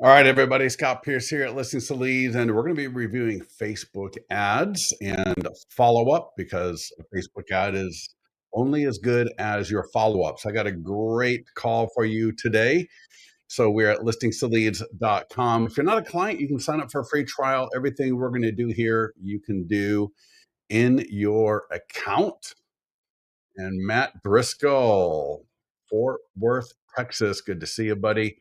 All right, everybody. Scott Pierce here at Listings to Leads, and we're going to be reviewing Facebook ads and follow up because a Facebook ad is only as good as your follow ups. I got a great call for you today. So we're at listingstoleads.com. If you're not a client, you can sign up for a free trial. Everything we're going to do here, you can do in your account. And Matt Driscoll, Fort Worth, Texas. Good to see you, buddy.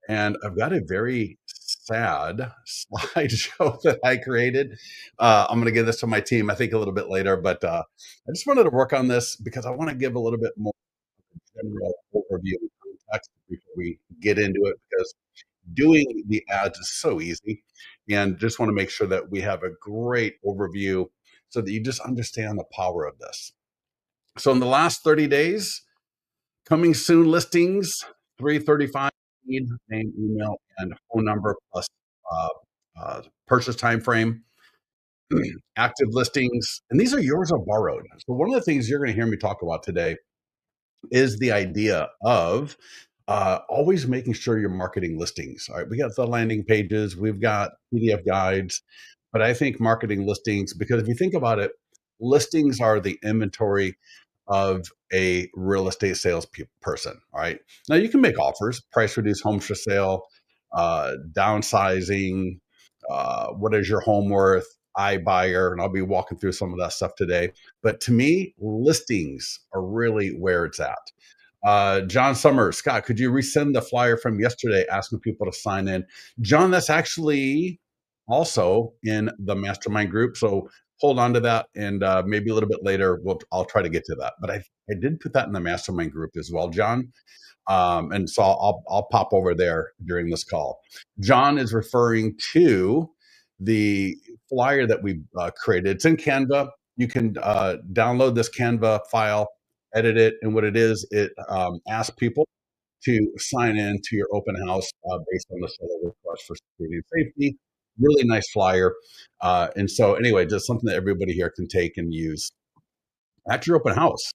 And I've got a very sad slideshow that I created. I'm going to give this to my team, I think, a little bit later, but I just wanted to work on this because I want to give a little bit more general overview and context before we get into it, because doing the ads is so easy. And just want to make sure that we have a great overview so that you just understand the power of this. So, in the last 30 days, coming soon listings, 335 need, name, email, and phone number plus uh, purchase time frame. Active listings, and these are yours or borrowed. So one of the things you're going to hear me talk about today is the idea of always making sure you're marketing listings. All right, we got the landing pages, we've got PDF guides, but I think marketing listings, because if you think about it, listings are the inventory of a real estate sales person. All right, now you can make offers, price reduce homes for sale, downsizing, what is your home worth, iBuyer, and I'll be walking through some of that stuff today. But to me, listings are really where it's at. John Summers, Scott, could you resend the flyer from yesterday asking people to sign in? John, that's actually also in the mastermind group. So hold on to that, and maybe a little bit later, I'll try to get to that. But I did put that in the mastermind group as well, John. And so I'll pop over there during this call. John is referring to the flyer that we created. It's in Canva. You can download this Canva file, edit it, and what it is, it asks people to sign in to your open house based on the seller request for security and safety. Really nice flyer. And so, anyway, just something that everybody here can take and use at your open house.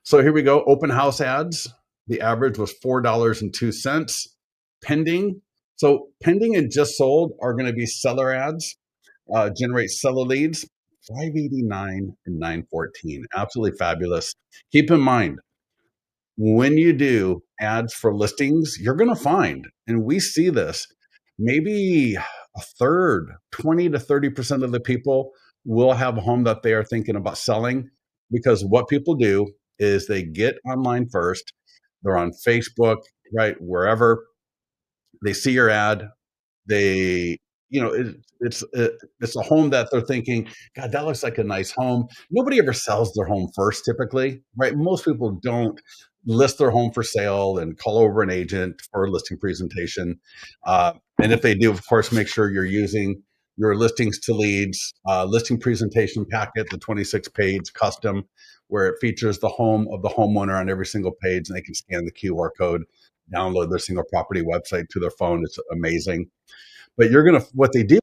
So here we go. Open house ads. The average was $4.02. Pending. So pending and just sold are going to be seller ads. Generate seller leads. 589 and 914. Absolutely fabulous. Keep in mind, when you do ads for listings, you're going to find, and we see this, maybe a third, 20 to 30% of the people will have a home that they are thinking about selling, because what people do is they get online first, they're on Facebook, right, wherever they see your ad, they, it's a home that they're thinking, God, that looks like a nice home. Nobody ever sells their home first, typically, right? Most people don't list their home for sale and call over an agent for a listing presentation. And if they do, of course, make sure you're using your listings to leads listing presentation packet, the 26-page custom, where it features the home of the homeowner on every single page, and they can scan the QR code, download their single property website to their phone. It's amazing. But what they do,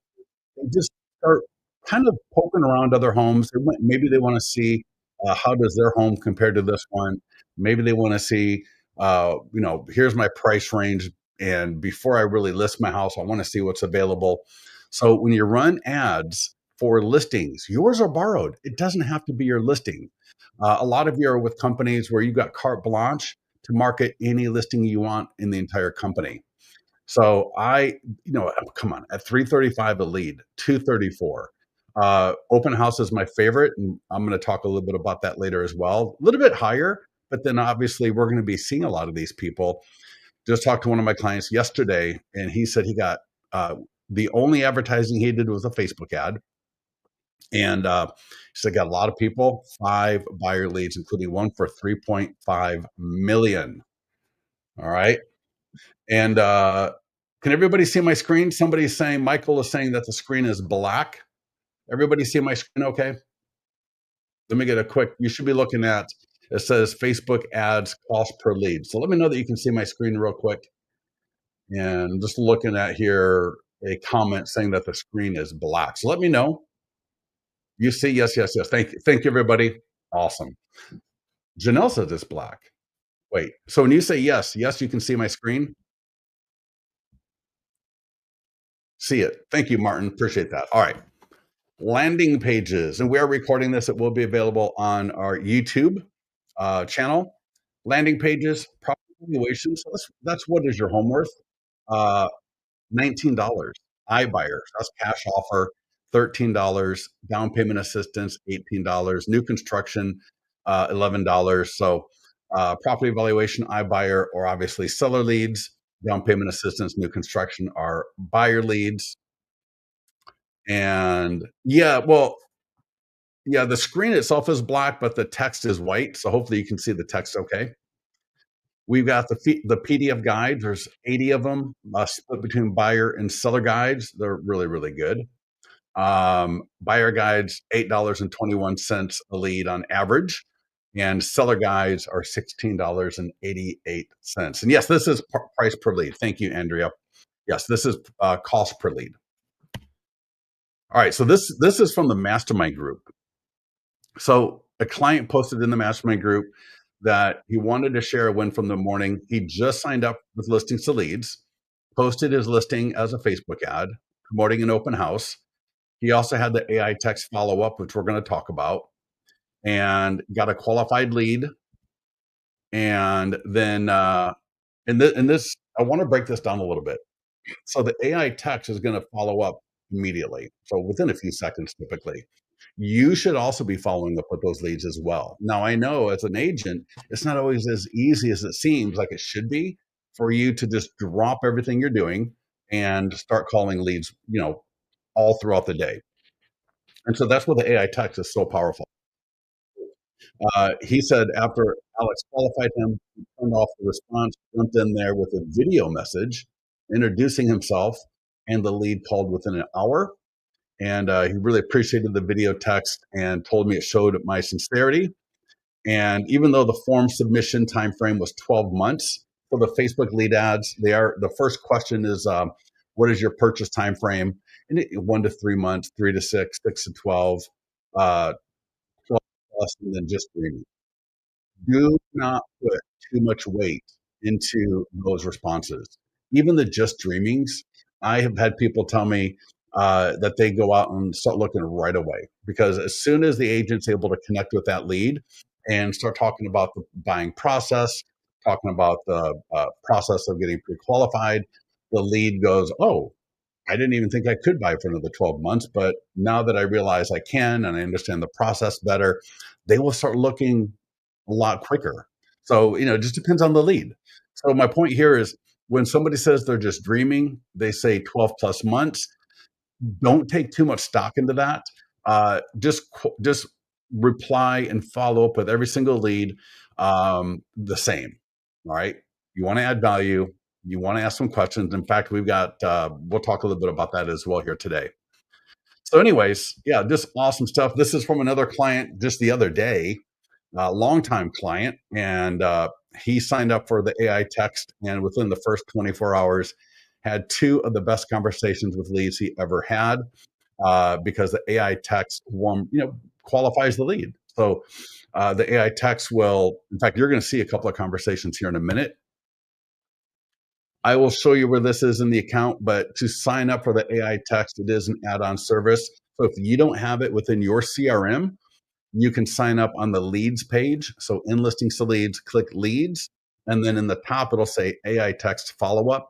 they just start kind of poking around other homes. Maybe they want to see how does their home compare to this one. Maybe they want to see, here's my price range, and before I really list my house, I want to see what's available. So when you run ads for listings, yours are borrowed. It doesn't have to be your listing. A lot of you are with companies where you got carte blanche to market any listing you want in the entire company. So come on, at 335 a lead, 234. Open house is my favorite, and I'm going to talk a little bit about that later as well. A little bit higher, but then obviously we're going to be seeing a lot of these people. Just talked to one of my clients yesterday, and he said he got the only advertising he did was a Facebook ad. And he said got a lot of people, 5 buyer leads, including one for 3.5 million. All right. And can everybody see my screen? Somebody's saying, Michael is saying that the screen is black. Everybody see my screen okay? Let me get a quick, you should be looking at, it says Facebook ads cost per lead. So let me know that you can see my screen real quick. And just looking at here, a comment saying that the screen is black. So let me know. You see, yes, yes, yes. Thank you. Thank you, everybody. Awesome. Janelle says it's black. Wait, so when you say yes, yes, you can see my screen? See it. Thank you, Martin. Appreciate that. All right. Landing pages. And we are recording this. It will be available on our YouTube channel. Landing pages, property valuation. So that's what is your home worth? Uh, $19. iBuyers, that's cash offer, $13. Down payment assistance, $18. New construction, $11. So property valuation, iBuyer, or obviously seller leads. Down payment assistance, new construction are buyer leads. And yeah, well, yeah, the screen itself is black, but the text is white. So hopefully you can see the text okay. We've got the PDF guides. There's 80 of them, split between buyer and seller guides. They're really, really good. Buyer guides, $8.21 a lead on average, and seller guides are $16.88. And yes, this is price per lead. Thank you, Andrea. Yes, this is cost per lead. All right, so this is from the mastermind group. So a client posted in the mastermind group that he wanted to share a win from the morning. He just signed up with Listings to Leads, posted his listing as a Facebook ad, promoting an open house. He also had the AI text follow up, which we're going to talk about, and got a qualified lead. And then, in this, I want to break this down a little bit. So the AI text is going to follow up immediately. So within a few seconds, typically. You should also be following up with those leads as well. Now, I know as an agent, it's not always as easy as it seems like it should be for you to just drop everything you're doing and start calling leads, all throughout the day. And so that's where the AI text is so powerful. He said after Alex qualified him, he turned off the response, jumped in there with a video message introducing himself, and the lead called within an hour. And he really appreciated the video text and told me it showed my sincerity. And even though the form submission time frame was 12 months for the Facebook lead ads, the first question is what is your purchase time frame? And 1 to 3 months, 3 to 6, 6 to 12, 12 plus, and then just 3 months. Do not put too much weight into those responses. Even the just dreamings, I have had people tell me that they go out and start looking right away because as soon as the agent's able to connect with that lead and start talking about the buying process, talking about the process of getting pre-qualified, the lead goes, "Oh, I didn't even think I could buy for another 12 months, but now that I realize I can and I understand the process better, they will start looking a lot quicker." So, it just depends on the lead. So my point here is when somebody says they're just dreaming, they say 12 plus months, don't take too much stock into that. Just reply and follow up with every single lead the same. All right. You want to add value. You want to ask some questions. In fact, we'll talk a little bit about that as well here today. So, anyways, yeah, just awesome stuff. This is from another client just the other day, a longtime client, and he signed up for the AI text, and within the first 24 hours, had two of the best conversations with leads he ever had because the AI text qualifies the lead. So the AI text will, in fact, you're going to see a couple of conversations here in a minute. I will show you where this is in the account, but to sign up for the AI text, it is an add-on service. So if you don't have it within your CRM, you can sign up on the leads page. So in listings to leads, click leads. And then in the top, it'll say AI text follow up.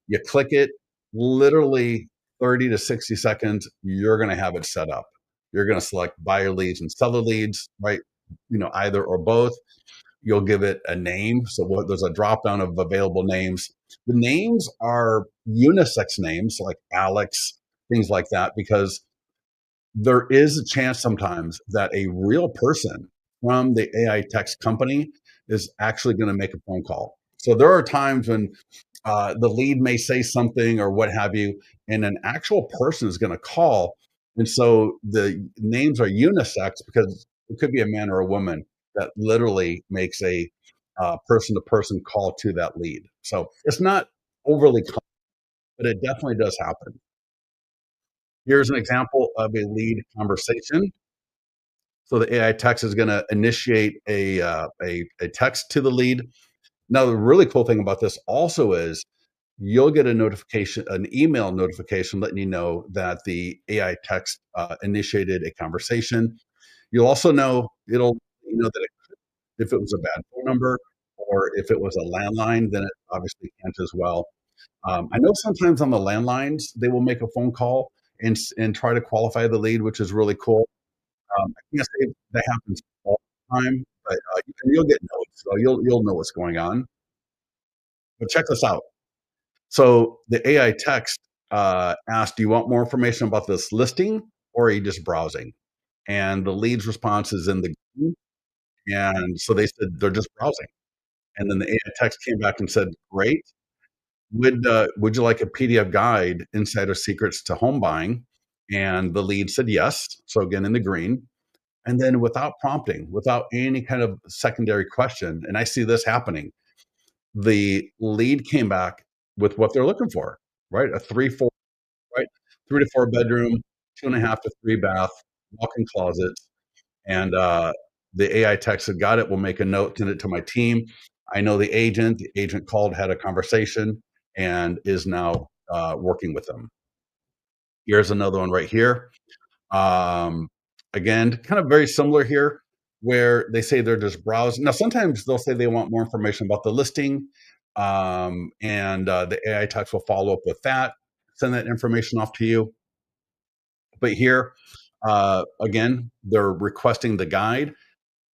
You click it, literally 30 to 60 seconds, you're going to have it set up. You're going to select buyer leads and seller leads, right? Either or both. You'll give it a name. So there's a drop down of available names. The names are unisex names like Alex, things like that, because there is a chance sometimes that a real person from the AI text company is actually going to make a phone call. So there are times when the lead may say something or what have you, and an actual person is going to call. And so the names are unisex because it could be a man or a woman that literally makes a person to person call to that lead. So it's not overly common, but it definitely does happen. Here's an example of a lead conversation. So the AI text is going to initiate a text to the lead. Now, the really cool thing about this also is you'll get a notification, an email notification letting you know that the AI text initiated a conversation. You'll also know it'll you know that if it was a bad phone number or if it was a landline, then it obviously can't as well. I know sometimes on the landlines they will make a phone call and try to qualify the lead, which is really cool. I can't say that happens all the time, but you'll get notes, so you'll know what's going on. But check this out. So the AI text asked, "Do you want more information about this listing, or are you just browsing?" And the lead's response is in the green, and so they said they're just browsing. And then the AI text came back and said, "Great. Would you like a PDF guide, Insider Secrets to Home Buying?" And the lead said yes. So again, in the green. And then without prompting, without any kind of secondary question, and I see this happening, the lead came back with what they're looking for, right? A 3, 4, right? 3 to 4 bedroom, 2.5 to 3 bath, walk-in closet, and, the AI text said, "Got it, we'll make a note, send it to my team." I know the agent called, had a conversation, and is now, working with them. Here's another one right here. Um, Again, kind of very similar here, where they say they're just browsing. Now, sometimes they'll say they want more information about the listing, and the AI text will follow up with that, send that information off to you. But here, again, they're requesting the guide.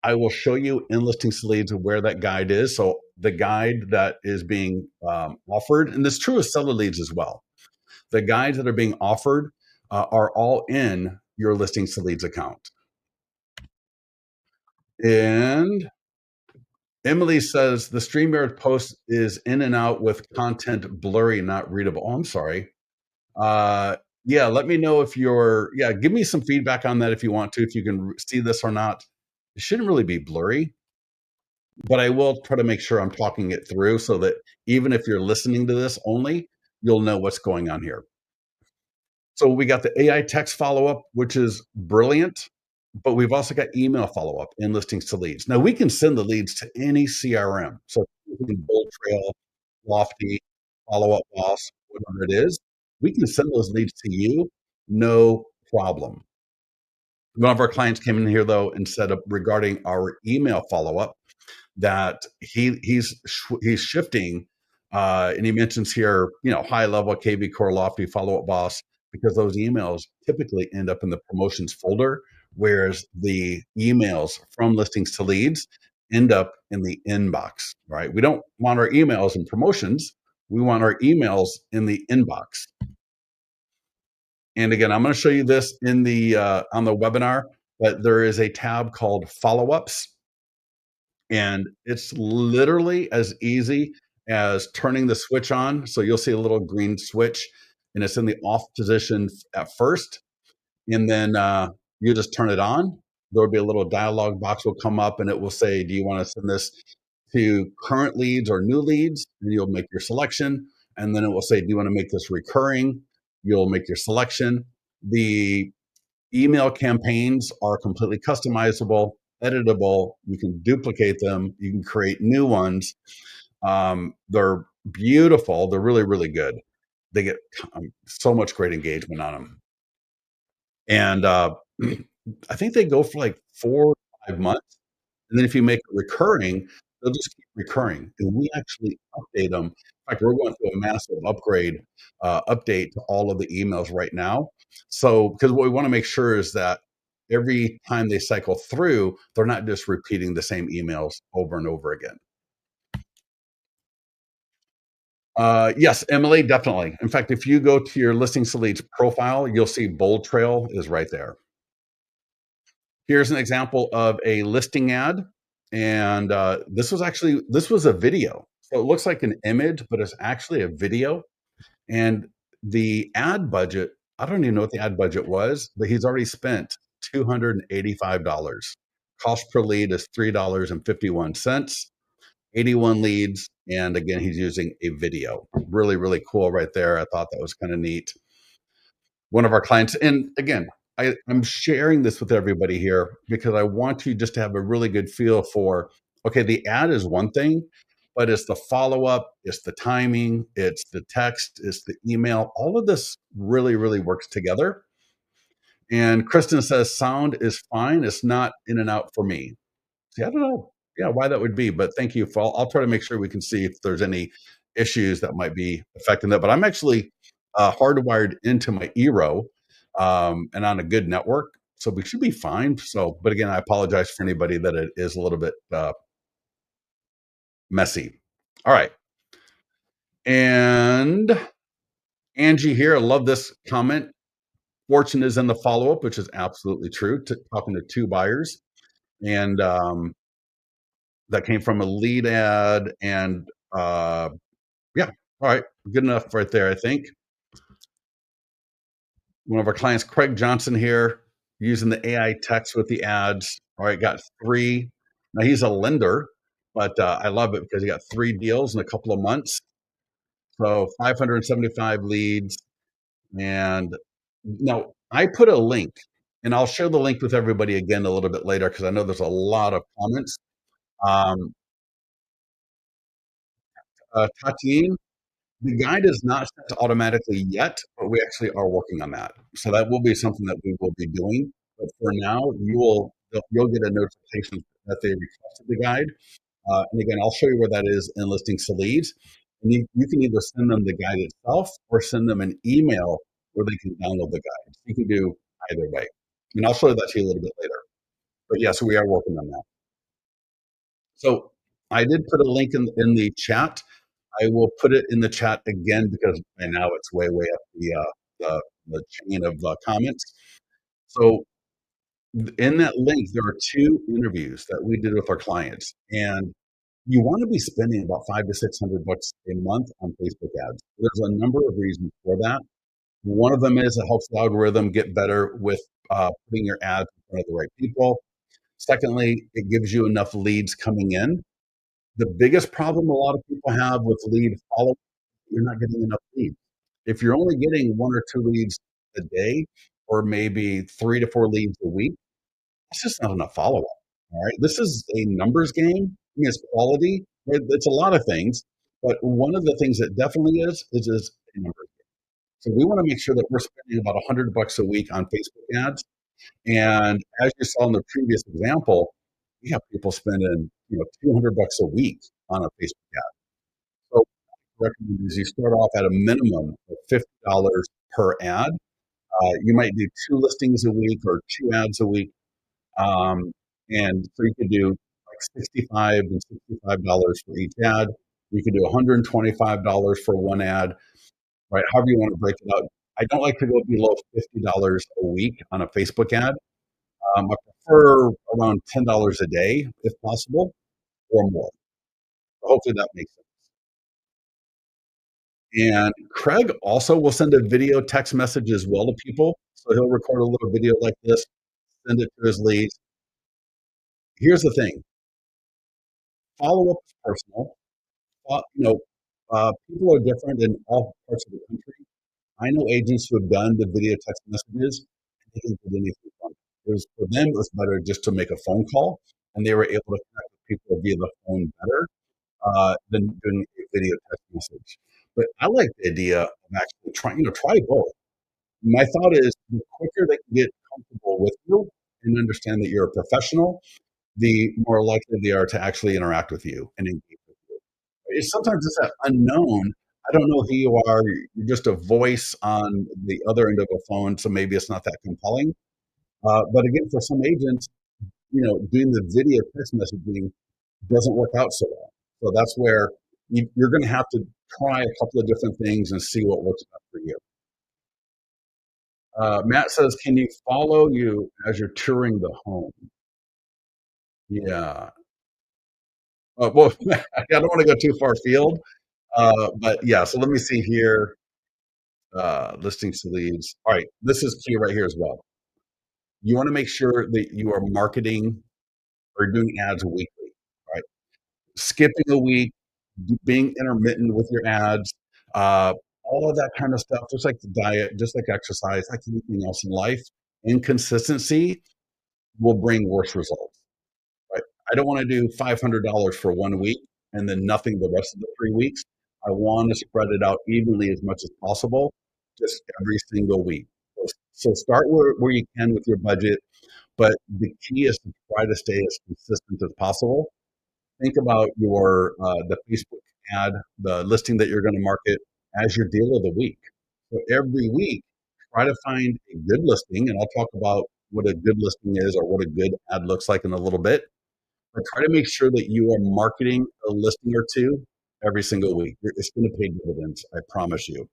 I will show you in listings leads where that guide is. So the guide that is being offered, and this is true of seller leads as well. The guides that are being offered are all in your listings to leads account. And Emily says the StreamYard post is in and out with content blurry, not readable. Oh, I'm sorry. Uh, yeah, let me know if you're, yeah, give me some feedback on that if you want to, if you can see this or not. It shouldn't really be blurry, but I will try to make sure I'm talking it through so that even if you're listening to this only, you'll know what's going on here. So we got the AI text follow up, which is brilliant, but we've also got email follow up in listings to leads. Now we can send the leads to any CRM. So Bold Trail, Lofty, Follow Up Boss, whatever it is, we can send those leads to you, no problem. One of our clients came in here though and said regarding our email follow up that he's shifting, and he mentions here, high level KV Core Lofty Follow Up Boss, because those emails typically end up in the promotions folder, whereas the emails from listings to leads end up in the inbox. Right? We don't want our emails in promotions. We want our emails in the inbox. And again, I'm going to show you this in the on the webinar, but there is a tab called follow ups, and it's literally as easy as turning the switch on. So you'll see a little green switch, and it's in the off position at first, and then you just turn it on. There'll be a little dialog box will come up, and it will say, "Do you want to send this to current leads or new leads?" And you'll make your selection, and then it will say, "Do you want to make this recurring?" You'll make your selection. The email campaigns are completely customizable, editable. You can duplicate them. You can create new ones. They're beautiful. They're really, really good. They get so much great engagement on them. And I think they go for like 4 or 5 months. And then if you make it recurring, they'll just keep recurring. And we actually update them. In fact, we're going through a massive update to all of the emails right now. So, because what we want to make sure is that every time they cycle through, they're not just repeating the same emails over and over again. Yes, Emily, definitely. In fact, if you go to your Listings to Leads profile, you'll see Bold Trail is right there. Here's an example of a listing ad, and this was a video. So it looks like an image, but it's actually a video. And the ad budget, I don't even know what the ad budget was, but he's already spent $285. Cost per lead is $3.51. 81 leads, and again, he's using a video. Really, really cool right there. I thought that was kind of neat. One of our clients, and again, I'm sharing this with everybody here because I want you just to have a really good feel for, okay, the ad is one thing, but it's the follow-up, it's the timing, it's the text, it's the email. All of this really, really works together. And Kristen says, "Sound is fine. It's not in and out for me." See, I don't know, yeah, why that would be, but thank you for I'll try to make sure we can see if there's any issues that might be affecting that. But I'm actually hardwired into my Eero and on a good network, so we should be fine. So, but again, I apologize for anybody that it is a little bit messy. All right, and Angie here, I love this comment. Fortune is in the follow up, which is absolutely true. Talking to two buyers, and that came from a lead ad, and yeah, all right, good enough right there, I think. One of our clients, Craig Johnson here, using the AI text with the ads. All right, got three. Now he's a lender, but I love it because he got three deals in a couple of months. So 575 leads. And now I put a link, and I'll share the link with everybody again a little bit later because I know there's a lot of comments. Um, Tatine, the guide is not sent automatically yet, but we actually are working on that. So that will be something that we will be doing. But for now, you'll get a notification that they requested the guide. And again, I'll show you where that is in listings to leads. And you can either send them the guide itself or send them an email where they can download the guide. You can do either way. And I'll show that to you a little bit later. But yes, we are working on that. So I did put a link in the chat. I will put it in the chat again because by now it's way, way up the chain of comments. So in that link, there are two interviews that we did with our clients, and you want to be spending about $500 to $600 a month on Facebook ads. There's a number of reasons for that. One of them is it helps the algorithm get better with putting your ads in front of the right people. Secondly, it gives you enough leads coming in. The biggest problem a lot of people have with lead follow, you're not getting enough leads. If you're only getting one or two leads a day, or maybe 3 to 4 leads a week, it's just not enough follow up. All right. This is a numbers game. I mean, it's quality. Right? It's a lot of things. But one of the things that definitely is a numbers game. So we want to make sure that we're spending about $100 a week on Facebook ads. And as you saw in the previous example, we have people spending, $200 a week on a Facebook ad. So what I recommend is you start off at a minimum of $50 per ad. You might do 2 listings a week or 2 ads a week. And so you could do like $65 for each ad. You could do $125 for one ad, right? However you want to break it out. I don't like to go below $50 a week on a Facebook ad. I prefer around $10 a day if possible or more. Hopefully that makes sense. And Craig also will send a video text message as well to people. So he'll record a little video like this, send it to his leads. Here's the thing, follow up is personal. People are different in all parts of the country. I know agents who have done the video text messages, and they didn't get anything from it. For them, it was better just to make a phone call, and they were able to connect with people via the phone better than doing a video text message. But I like the idea of actually trying, try both. My thought is the quicker they can get comfortable with you and understand that you're a professional, the more likely they are to actually interact with you and engage with you. Sometimes it's that unknown. I don't know who you are. You're just a voice on the other end of a phone, so maybe it's not that compelling. But again, for some agents, doing the video text messaging doesn't work out so well. So that's where you're going to have to try a couple of different things and see what works best for you. Matt says, "Can you follow you as you're touring the home?" Yeah. Well, I don't want to go too far afield, but yeah. So let me see here. Listings to leads. All right, this is key right here as well. You want to make sure that you are marketing or doing ads weekly, right? Skipping a week, being intermittent with your ads, all of that kind of stuff, just like the diet, just like exercise, like anything else in life, inconsistency will bring worse results, right? I don't want to do $500 for one week and then nothing the rest of the 3 weeks. I want to spread it out evenly as much as possible, just every single week. So start where you can with your budget, but the key is to try to stay as consistent as possible. Think about your the Facebook ad, the listing that you're going to market as your deal of the week. So every week, try to find a good listing, and I'll talk about what a good listing is or what a good ad looks like in a little bit. But try to make sure that you are marketing a listing or two every single week. It's going to pay dividends, I promise you.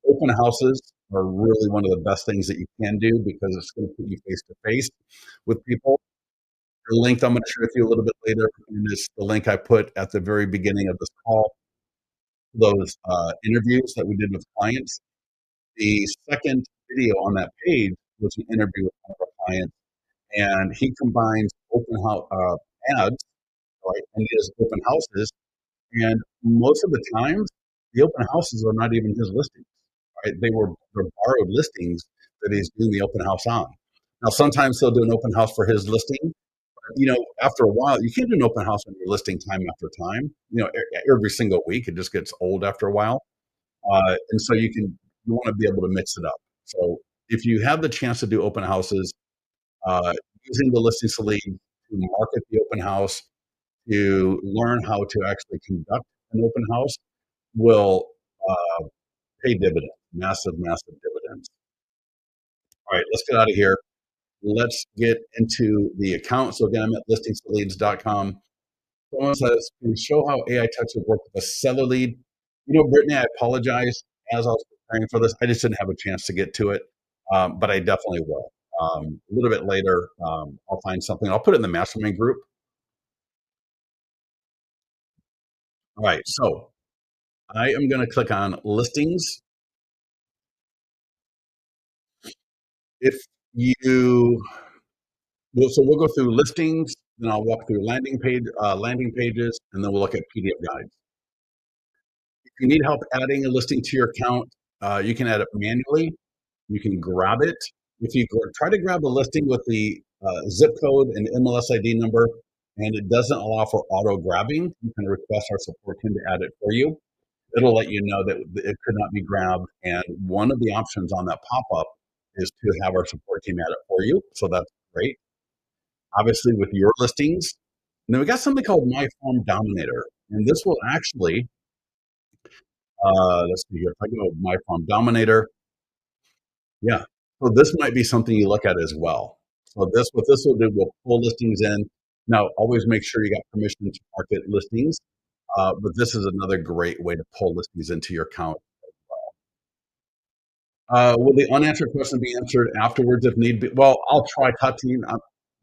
Open houses are really one of the best things that you can do because it's going to put you face to face with people. The link I'm going to share with you a little bit later is the link I put at the very beginning of this call, those interviews that we did with clients. The second video on that page was an interview with one of our clients, and he combines open house ads, right, and he does open houses. And most of the times, the open houses are not even his listings, right? They're borrowed listings that he's doing the open house on. Now, sometimes he'll do an open house for his listing. After a while, you can't do an open house on your listing time after time. Every single week, it just gets old after a while. And so you want to be able to mix it up. So if you have the chance to do open houses, uh, using the listings to lead to market the open house, to learn how to actually conduct an open house will pay dividends, massive, massive dividends. All right, let's get out of here. Let's get into the account. So again, I'm at listingstoleads.com. Someone says, can you show how AI touches work with a seller lead? Brittany, I apologize. As I was preparing for this, I just didn't have a chance to get to it, but I definitely will. A little bit later, I'll find something. I'll put it in the mastermind group. All right, so I am going to click on listings. If you, so we'll go through listings, then I'll walk through landing pages, and then we'll look at PDF guides. If you need help adding a listing to your account, you can add it manually. You can grab it. If you try to grab a listing with the zip code and MLS ID number, and it doesn't allow for auto grabbing, you can request our support team to add it for you. It'll let you know that it could not be grabbed. And one of the options on that pop up is to have our support team add it for you. So that's great. Obviously, with your listings, and then we got something called My Farm Dominator. And this will actually, let's see here. If I go My Farm Dominator, yeah. So this might be something you look at as well. So what this will do, we'll pull listings in. Now, always make sure you got permission to market listings. But this is another great way to pull listings into your account. Will the unanswered question be answered afterwards if need be? Well, I'll try, Tati.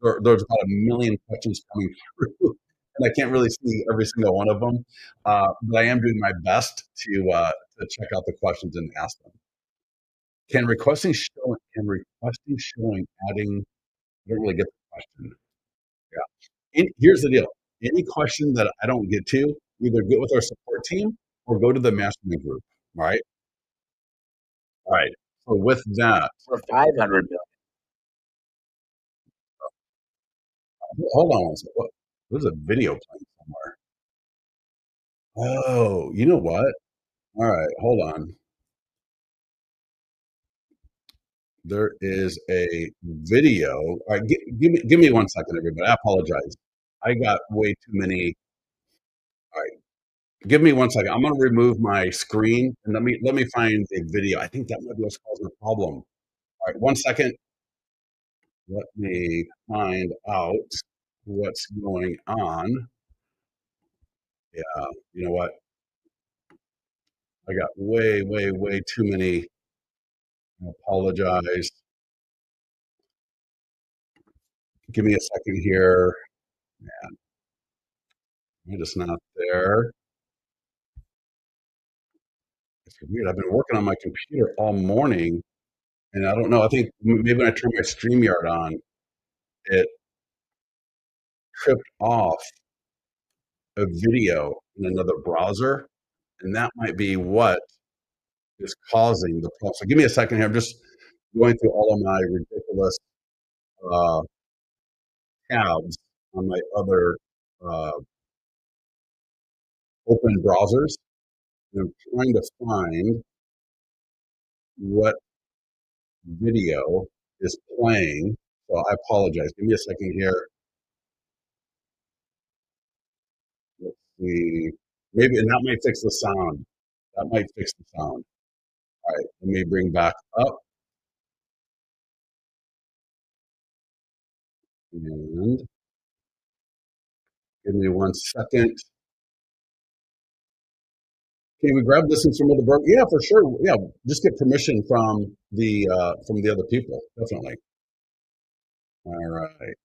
There's about a million questions coming through, and I can't really see every single one of them. But I am doing my best to check out the questions and ask them. Can requesting showing adding? I don't really get the question. Yeah. Here's the deal. Any question that I don't get to, either get with our support team or go to the mastermind group. All right. All right. So with that, For 500 million. hold on one second. There's a video playing somewhere. Oh, you know what? All right, hold on. There is a video. All right, give me 1 second, everybody. I apologize. I got way too many. All right, give me 1 second. I'm going to remove my screen and let me find a video. I think that might be what's causing the problem. All right, 1 second. Let me find out what's going on. Yeah, you know what? I got way, way, way too many. I apologize. Give me a second here. I'm just not there. It's weird. I've been working on my computer all morning, and I don't know. I think maybe when I turned my StreamYard on, it tripped off a video in another browser, and that might be what is causing the problem. So give me a second here. I'm just going through all of my ridiculous uh, tabs on my other open browsers, and I'm trying to find what video is playing. So I apologize. Give me a second here. Let's see. Maybe, and that might fix the sound. That might fix the sound. All right, let me bring back up and give me 1 second. Can we grab this in some other broker? Yeah, for sure. Yeah, just get permission from the other people. Definitely. All right.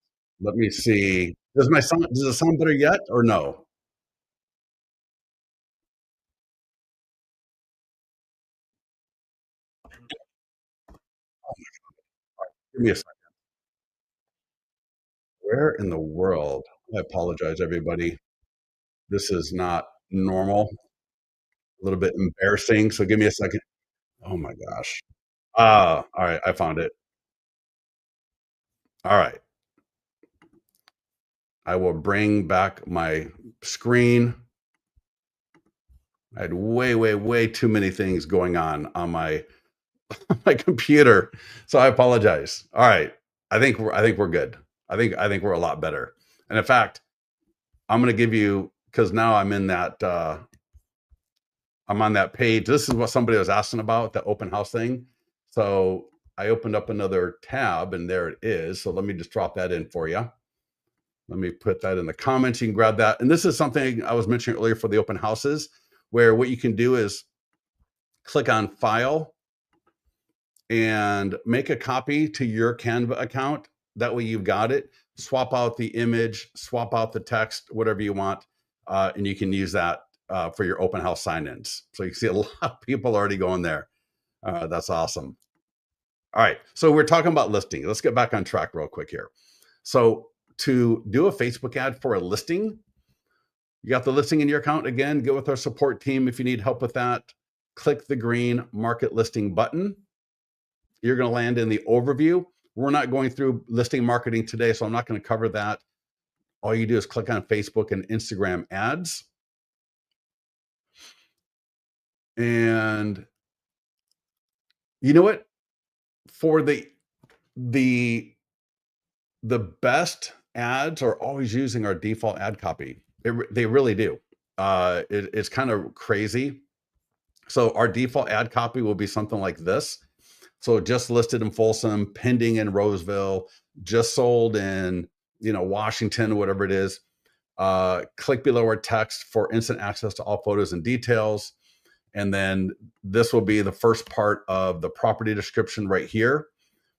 Let me see. Does it sound better yet or no? Give me a second. Where in the world? I apologize, everybody. This is not normal. A little bit embarrassing. So give me a second. Oh my gosh. Ah, all right. I found it. All right. I will bring back my screen. I had way, way, way too many things going on my my computer. So I apologize. All right. I think we're good. I think we're a lot better. And in fact, I'm gonna give you because now I'm on that page. This is what somebody was asking about, the open house thing. So I opened up another tab and there it is. So let me just drop that in for you. Let me put that in the comments. You can grab that. And this is something I was mentioning earlier for the open houses, where what you can do is click on file and make a copy to your Canva account. That way you've got it. Swap out the image, swap out the text, whatever you want, and you can use that for your open house sign-ins. So you can see a lot of people already going there. That's awesome. All right, so we're talking about listing. Let's get back on track real quick here. So to do a Facebook ad for a listing, you got the listing in your account. Again, get with our support team if you need help with that. Click the green market listing button. You're going to land in the overview. We're not going through listing marketing today, so I'm not going to cover that. All you do is click on Facebook and Instagram ads. And you know what? For the the best ads are always using our default ad copy. They really do. It's kind of crazy. So our default ad copy will be something like this. So just listed in Folsom, pending in Roseville, just sold in, Washington, whatever it is. Click below our text for instant access to all photos and details. And then this will be the first part of the property description right here.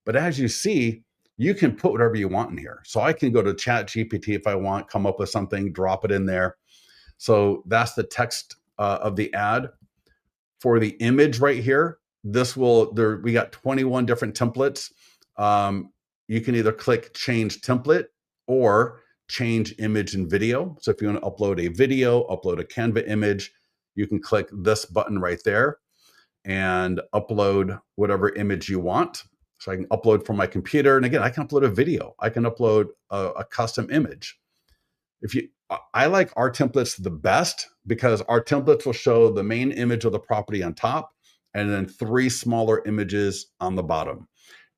But as you see, you can put whatever you want in here. So I can go to Chat GPT if I want, come up with something, drop it in there. So that's the text of the ad. For the image right here, we got 21 different templates. You can either click change template or change image and video. So if you want to upload a video, upload a Canva image, you can click this button right there and upload whatever image you want. So I can upload from my computer. And again, I can upload a video. I can upload a custom image. I like our templates the best because our templates will show the main image of the property on top and then 3 smaller images on the bottom.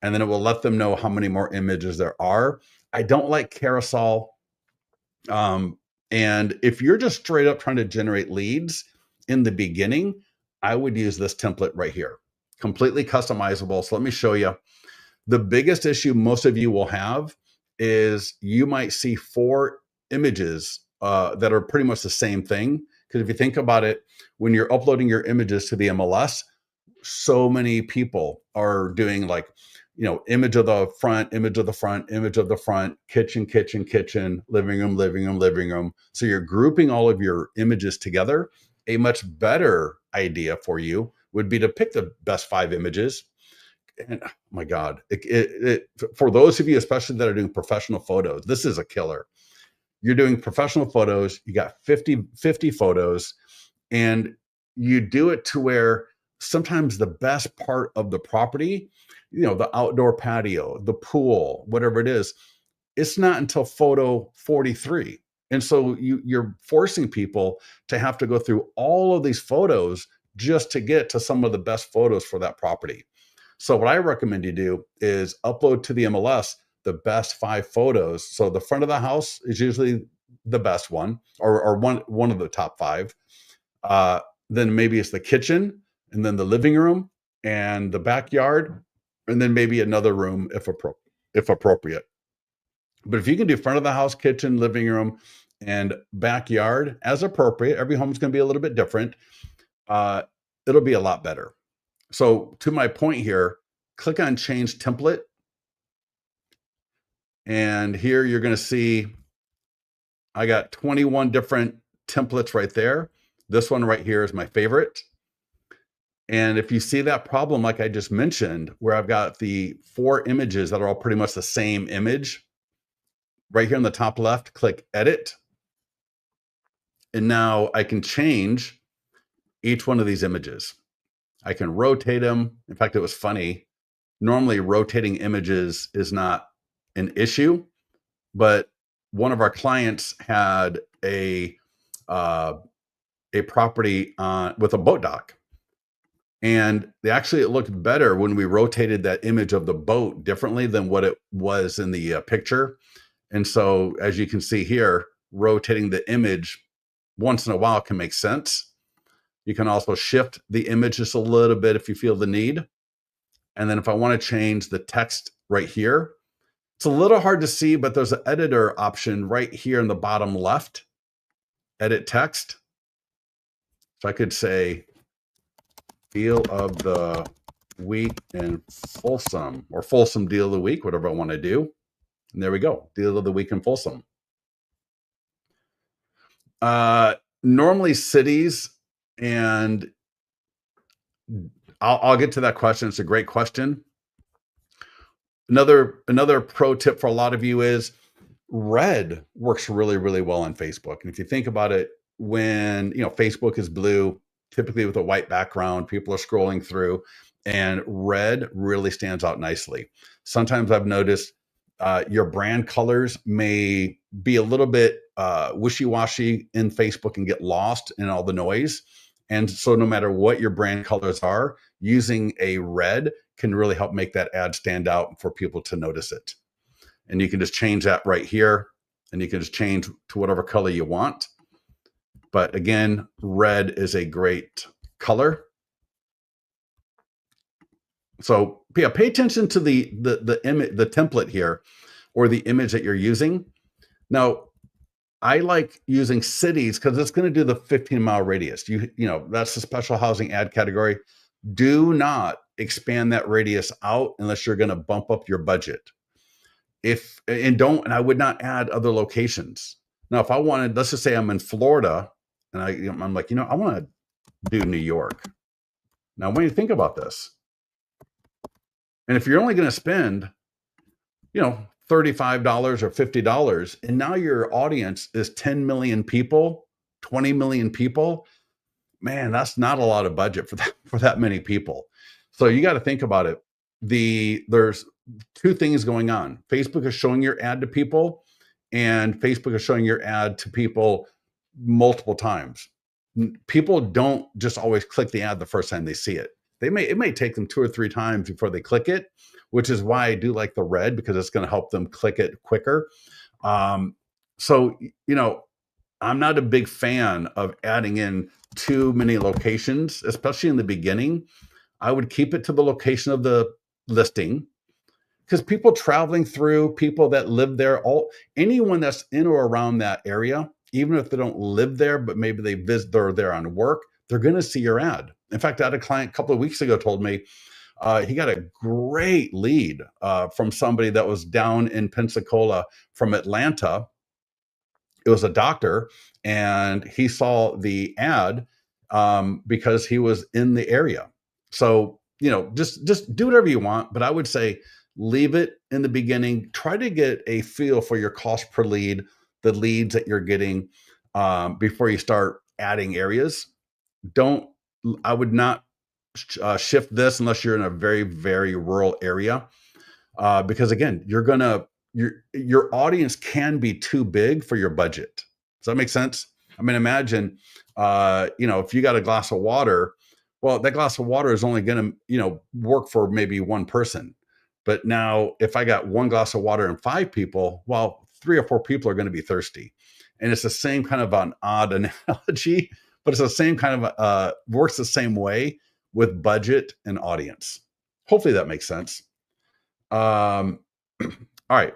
And then it will let them know how many more images there are. I don't like carousel. And if you're just straight up trying to generate leads in the beginning, I would use this template right here. Completely customizable. So let me show you. The biggest issue most of you will have is you might see 4 images that are pretty much the same thing. Because if you think about it, when you're uploading your images to the MLS, so many people are doing like, image of the front, image of the front, image of the front, kitchen, kitchen, kitchen, living room, living room, living room. So you're grouping all of your images together. A much better idea for you would be to pick the best 5 images. And oh my God, for those of you, especially that are doing professional photos, this is a killer. You're doing professional photos, you got 50 photos, and you do it to where sometimes the best part of the property, the outdoor patio, the pool, whatever it is, it's not until photo 43. And so you're forcing people to have to go through all of these photos just to get to some of the best photos for that property. So what I recommend you do is upload to the MLS the best 5 photos. So the front of the house is usually the best one, or one of the top 5. Uh, then maybe it's the kitchen, and then the living room, and the backyard, and then maybe another room if appropriate. But if you can do front of the house, kitchen, living room, and backyard as appropriate, every home's going to be a little bit different. Uh, it'll be a lot better. So to my point here, click on change template. And here you're going to see I got 21 different templates right there. This one right here is my favorite. And if you see that problem, like I just mentioned, where I've got the 4 images that are all pretty much the same image, right here in the top left, click edit. And now I can change each one of these images. I can rotate them. In fact, it was funny. Normally, rotating images is not an issue, but one of our clients had a property with a boat dock, and it looked better when we rotated that image of the boat differently than what it was in the picture. And so, as you can see here, rotating the image once in a while can make sense. You can also shift the image just a little bit if you feel the need. And then if I want to change the text right here, it's a little hard to see, but there's an editor option right here in the bottom left, edit text. So I could say deal of the week in Folsom, or Folsom deal of the week, whatever I want to do. And there we go, deal of the week in Folsom. Normally cities, and I'll get to that question. It's a great question. Another pro tip for a lot of you is red works really, really well on Facebook. And if you think about it, when Facebook is blue, typically with a white background, people are scrolling through, and red really stands out nicely. Sometimes I've noticed your brand colors may be a little bit wishy-washy in Facebook and get lost in all the noise. And so no matter what your brand colors are, using a red can really help make that ad stand out for people to notice it. And you can just change that right here, and you can just change to whatever color you want. But again, red is a great color. So yeah, pay attention to the image, the template here, or the image that you're using. Now, I like using cities because it's going to do the 15-mile radius. You know, that's the special housing ad category. Do not expand that radius out unless you're going to bump up your budget. And I would not add other locations. Now, if I wanted, let's just say I'm in Florida, and I'm like, I want to do New York. Now, when you think about this, and if you're only going to spend, $35 or $50, and now your audience is 10 million people, 20 million people, man, that's not a lot of budget for that many people. So you got to think about it. There's 2 things going on. Facebook is showing your ad to people, and Facebook is showing your ad to people multiple times. People don't just always click the ad the first time they see it. It may take them 2 or 3 times before they click it, which is why I do like the red, because it's going to help them click it quicker. So, I'm not a big fan of adding in too many locations, especially in the beginning. I would keep it to the location of the listing, because people traveling through, people that live there, anyone that's in or around that area, even if they don't live there, but maybe they visit, they're there on work, they're going to see your ad. In fact, I had a client a couple of weeks ago told me he got a great lead from somebody that was down in Pensacola from Atlanta. It was a doctor, and he saw the ad because he was in the area. So, just do whatever you want, but I would say leave it in the beginning. Try to get a feel for your cost per lead, the leads that you're getting before you start adding areas. I would not shift this unless you're in a very, very rural area, because again, your audience can be too big for your budget. Does that make sense? I mean, imagine, if you got a glass of water, well, that glass of water is only going to, work for maybe one person. But now, if I got one glass of water and five people, well, three or four people are going to be thirsty. And it's the same kind of an odd analogy, but it's the same kind of works the same way with budget and audience. Hopefully that makes sense. All right.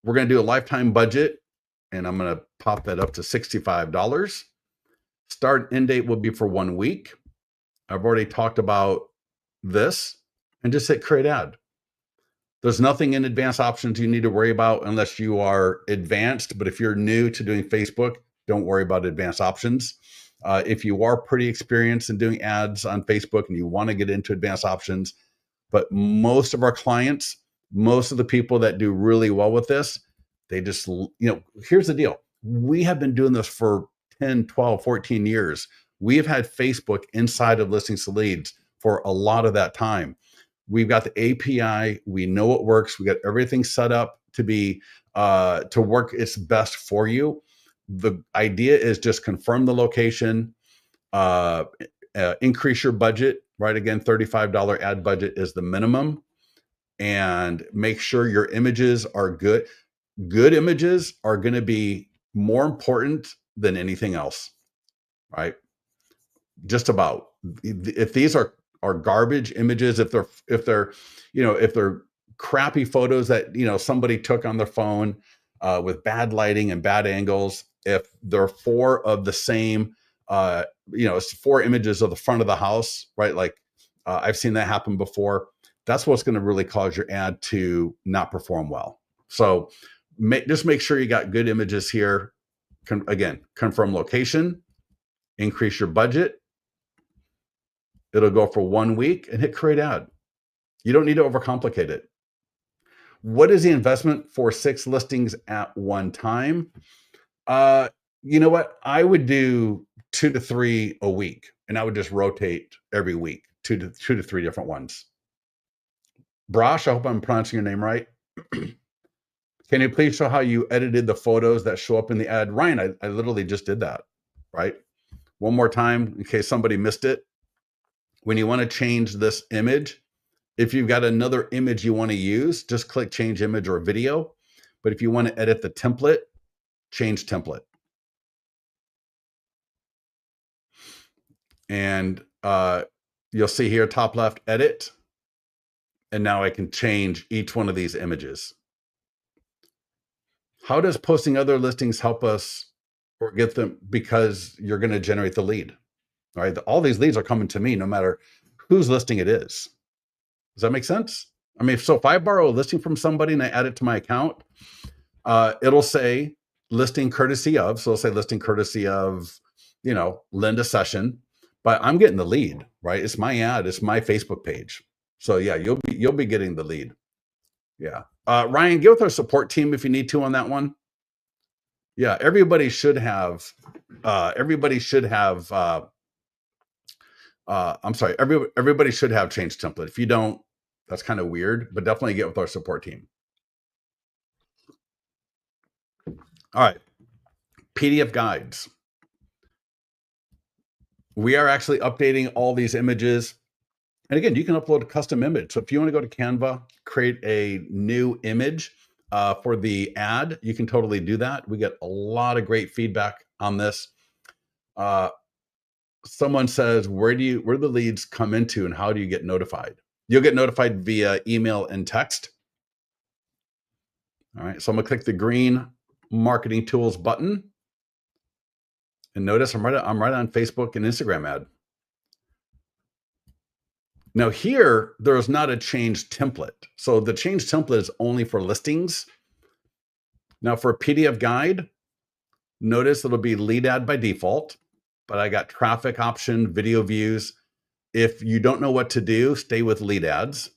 We're going to do a lifetime budget, and I'm going to pop that up to $65. Start end date will be for 1 week. I've already talked about this, and just hit create ad. There's nothing in advanced options you need to worry about unless you are advanced. But if you're new to doing Facebook, don't worry about advanced options. If you are pretty experienced in doing ads on Facebook and you want to get into advanced options, but most of our clients, most of the people that do really well with this, they just, here's the deal. We have been doing this for 10, 12, 14 years. We have had Facebook inside of Listings to Leads for a lot of that time. We've got the API. We know it works. We got everything set up to be to work its best for you. The idea is just confirm the location, increase your budget, right? Again, $35 ad budget is the minimum, and make sure your images are good. Good images are going to be more important than anything else, right? Just about. If these are garbage images, if they're crappy photos that somebody took on their phone with bad lighting and bad angles, if they're four of the same, it's four images of the front of the house, right? Like I've seen that happen before. That's what's going to really cause your ad to not perform well. So just make sure you got good images here. Again, confirm location, increase your budget. It'll go for 1 week, and hit create ad. You don't need to overcomplicate it. What is the investment for 6 listings at one time? You know what? I would do 2 to 3 a week, and I would just rotate every week, two to three different ones. Brosh, I hope I'm pronouncing your name right. Can you please show how you edited the photos that show up in the ad? Ryan, I literally just did that, right? One more time in case somebody missed it. When you want to change this image, if you've got another image you want to use, just click change image or video. But if you want to edit the template, change template. And you'll see here, top left, edit. And now I can change each one of these images. How does posting other listings help us or get them? Because you're going to generate the lead, right? All these leads are coming to me no matter whose listing it is. Does that make sense? I mean, so if I borrow a listing from somebody and I add it to my account, it'll say listing courtesy of, so it'll say listing courtesy of, Linda Session, but I'm getting the lead, right? It's my ad, it's my Facebook page. So yeah, you'll be getting the lead. Yeah. Ryan, get with our support team if you need to on that one. Yeah, everybody should have everybody should have change template. If you don't, that's kind of weird, but definitely get with our support team. All right. PDF guides. We are actually updating all these images. And again, you can upload a custom image. So if you want to go to Canva, create a new image for the ad, you can totally do that. We get a lot of great feedback on this. Someone says, where do the leads come into and how do you get notified? You'll get notified via email and text. All right, so I'm gonna click the green marketing tools button. And notice I'm right on Facebook and Instagram ad. Now here, there's not a change template. So the change template is only for listings. Now for a PDF guide, notice it'll be lead ad by default, but I got traffic option, video views. If you don't know what to do, stay with lead ads.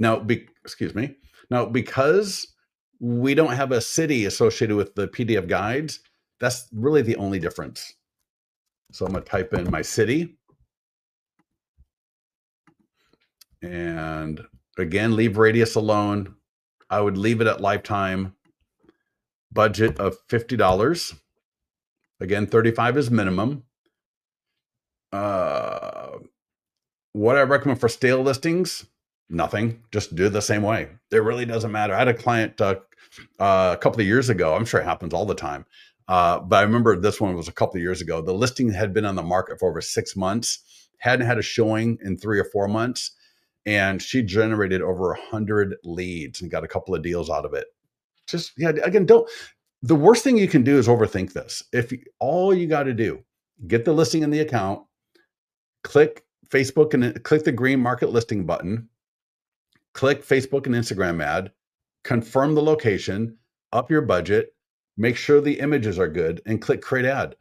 Now, because we don't have a city associated with the PDF guides, that's really the only difference. So I'm going to type in my city. And again, leave radius alone. I would leave it at lifetime. budget of $50. Again, 35 is minimum. Uh, what I recommend for stale listings, nothing. Just do it the same way. It really doesn't matter. I had a client a couple of years ago. I'm sure it happens all the time. But I remember this one was a couple of years ago. The listing had been on the market for over 6 months, hadn't had a showing in 3 or 4 months, and she generated over 100 leads and got a couple of deals out of it. Just, yeah, again, don't. The worst thing you can do is overthink this. If all you got to do, get the listing in the account, click Facebook and click the green market listing button, click Facebook and Instagram ad, confirm the location, up your budget, make sure the images are good, and click create ad.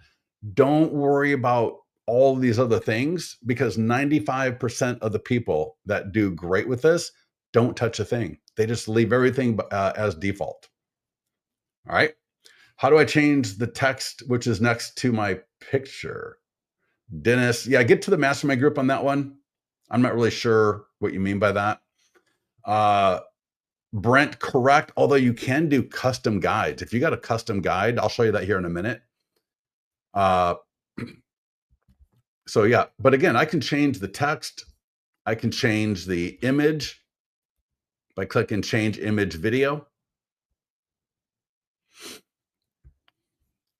Don't worry about all these other things, because 95% of the people that do great with this don't touch a thing. They just leave everything as default. All right. How do I change the text, which is next to my picture? Dennis, yeah, get to the mastermind group on that one. I'm not really sure what you mean by that. Brent, correct. Although you can do custom guides. If you got a custom guide, I'll show you that here in a minute. So yeah, but again, I can change the text. I can change the image by clicking change image video.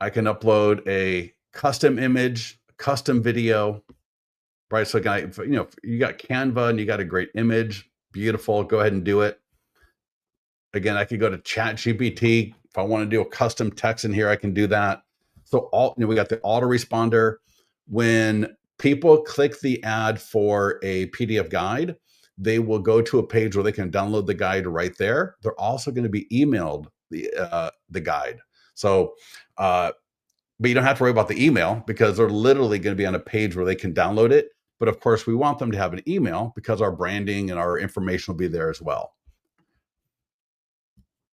I can upload a custom image, custom video, right? So you got Canva and you got a great image, beautiful. Go ahead and do it. Again, I could go to Chat GPT. If I want to do a custom text in here, I can do that. So we got the autoresponder. When people click the ad for a PDF guide, they will go to a page where they can download the guide right there. They're also going to be emailed the guide. So, but you don't have to worry about the email, because they're literally going to be on a page where they can download it. But of course, we want them to have an email, because our branding and our information will be there as well.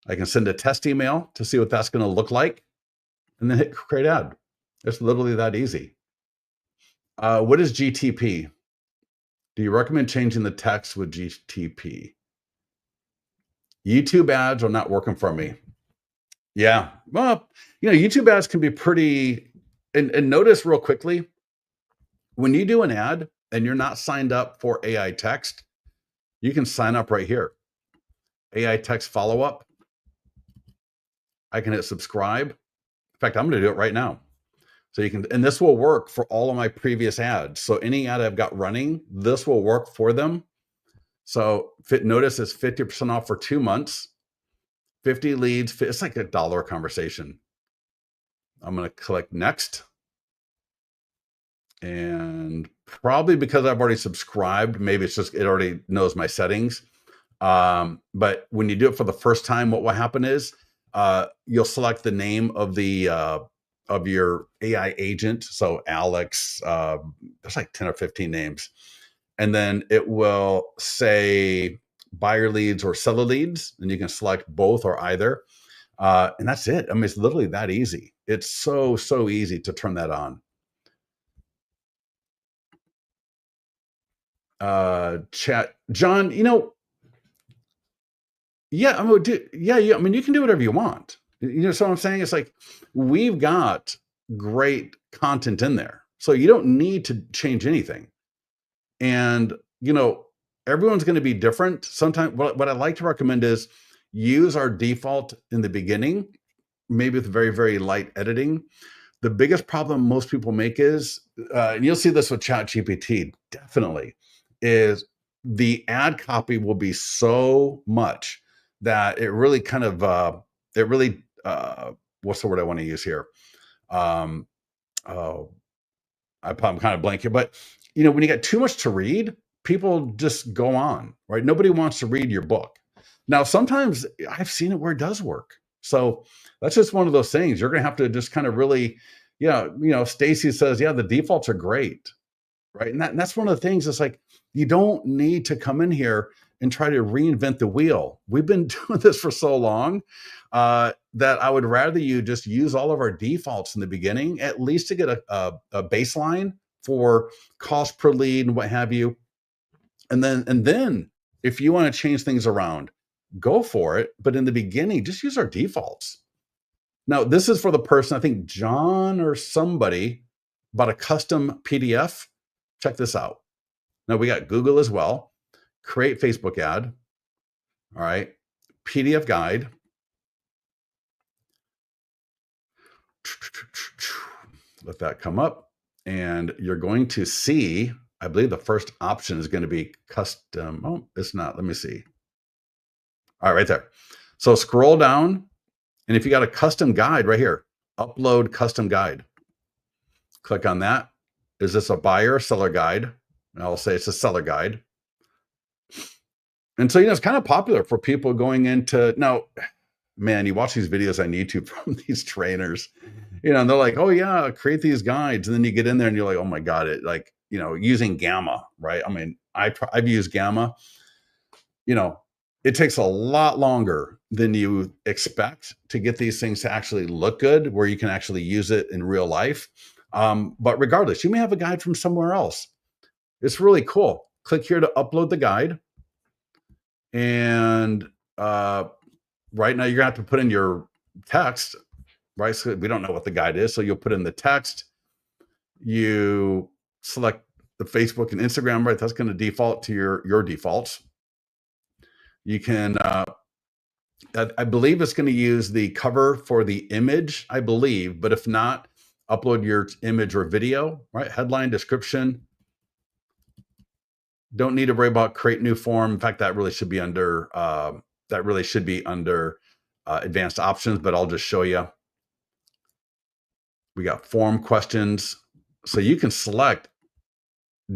I can send a test email to see what that's going to look like, and then hit create ad. It's literally that easy. What is GTP? Do you recommend changing the text with GTP? YouTube ads are not working for me. Yeah. Well, YouTube ads can be pretty, and notice real quickly, when you do an ad and you're not signed up for AI text, you can sign up right here. AI text follow-up. I can hit subscribe. In fact, I'm going to do it right now. So you can, and this will work for all of my previous ads. So any ad I've got running, this will work for them. So notice it's 50% off for 2 months, 50 leads. It's like $1 conversation. I'm going to click next. And probably because I've already subscribed, maybe it's just, it already knows my settings. But when you do it for the first time, what will happen is you'll select the name of your AI agent. So Alex, there's like 10 or 15 names. And then it will say buyer leads or seller leads, and you can select both or either. And that's it. I mean, it's literally that easy. It's so easy to turn that on. Chat, John, yeah, I mean, you can do whatever you want. So what I'm saying? It's like, we've got great content in there, so you don't need to change anything. And, everyone's going to be different. Sometimes what I like to recommend is use our default in the beginning, maybe with very, very light editing. The biggest problem most people make is, and you'll see this with Chat GPT, definitely, is the ad copy will be so much that it really kind of, what's the word I want to use here? I'm kind of blank here, but when you get too much to read, people just go on, right? Nobody wants to read your book. Now, sometimes I've seen it where it does work. So that's just one of those things. You're going to have to just kind of really, Stacy says, yeah, the defaults are great, right? And that's one of the things. It's like, you don't need to come in here and try to reinvent the wheel. We've been doing this for so long that I would rather you just use all of our defaults in the beginning, at least to get a baseline for cost per lead and what have you. And then if you want to change things around, go for it. But in the beginning, just use our defaults. Now, this is for the person, I think John or somebody bought a custom PDF. Check this out. Now we got Google as well. Create Facebook ad. All right. PDF guide. Let that come up. And you're going to see, I believe the first option is going to be custom. Oh, it's not. Let me see. All right, right there. So scroll down. And if you got a custom guide right here, upload custom guide. Click on that. Is this a buyer or seller guide? And I'll say it's a seller guide. And so, it's kind of popular for people going into now, man, you watch these videos on YouTube from these trainers, and they're like, oh yeah, create these guides. And then you get in there and you're like, oh my God, it like, using Gamma, right? I mean, I've used Gamma, it takes a lot longer than you expect to get these things to actually look good, where you can actually use it in real life. But regardless, you may have a guide from somewhere else. It's really cool. Click here to upload the guide. And right now you're gonna have to put in your text, right? So we don't know what the guide is. So you'll put in the text, you select the Facebook and Instagram, right? That's going to default to your defaults. You can, I believe it's going to use the cover for the image, I believe, but if not, upload your image or video, right? Headline, description. Don't need to worry about create new form. In fact, that really should be under advanced options, but I'll just show you. We got form questions. So you can select,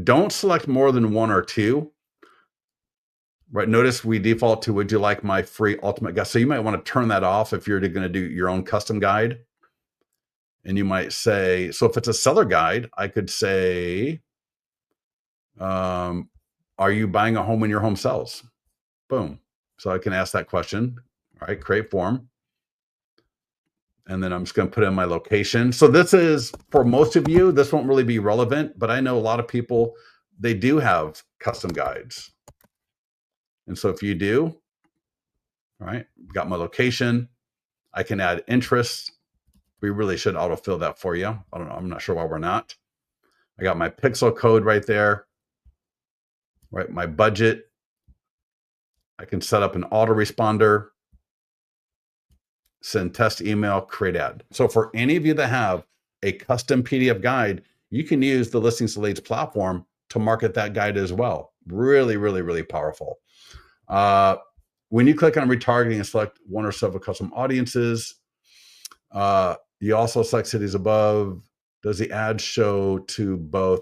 don't select more than one or two, right? Notice we default to, would you like my free ultimate guide? So you might want to turn that off if you're going to do your own custom guide. And you might say, so if it's a seller guide, I could say, are you buying a home when your home sells? Boom. So I can ask that question. All right, create form. And then I'm just going to put in my location. So this is, for most of you, this won't really be relevant, but I know a lot of people, they do have custom guides. And so if you do, all right, got my location. I can add interests. We really should autofill that for you. I don't know. I'm not sure why we're not. I got my pixel code right there, right? My budget. I can set up an autoresponder, send test email, create ad. So for any of you that have a custom PDF guide, you can use the Listings to Leads platform to market that guide as well. Really, really, really powerful. When you click on retargeting and select one or several custom audiences, you also select cities above. Does the ad show to both?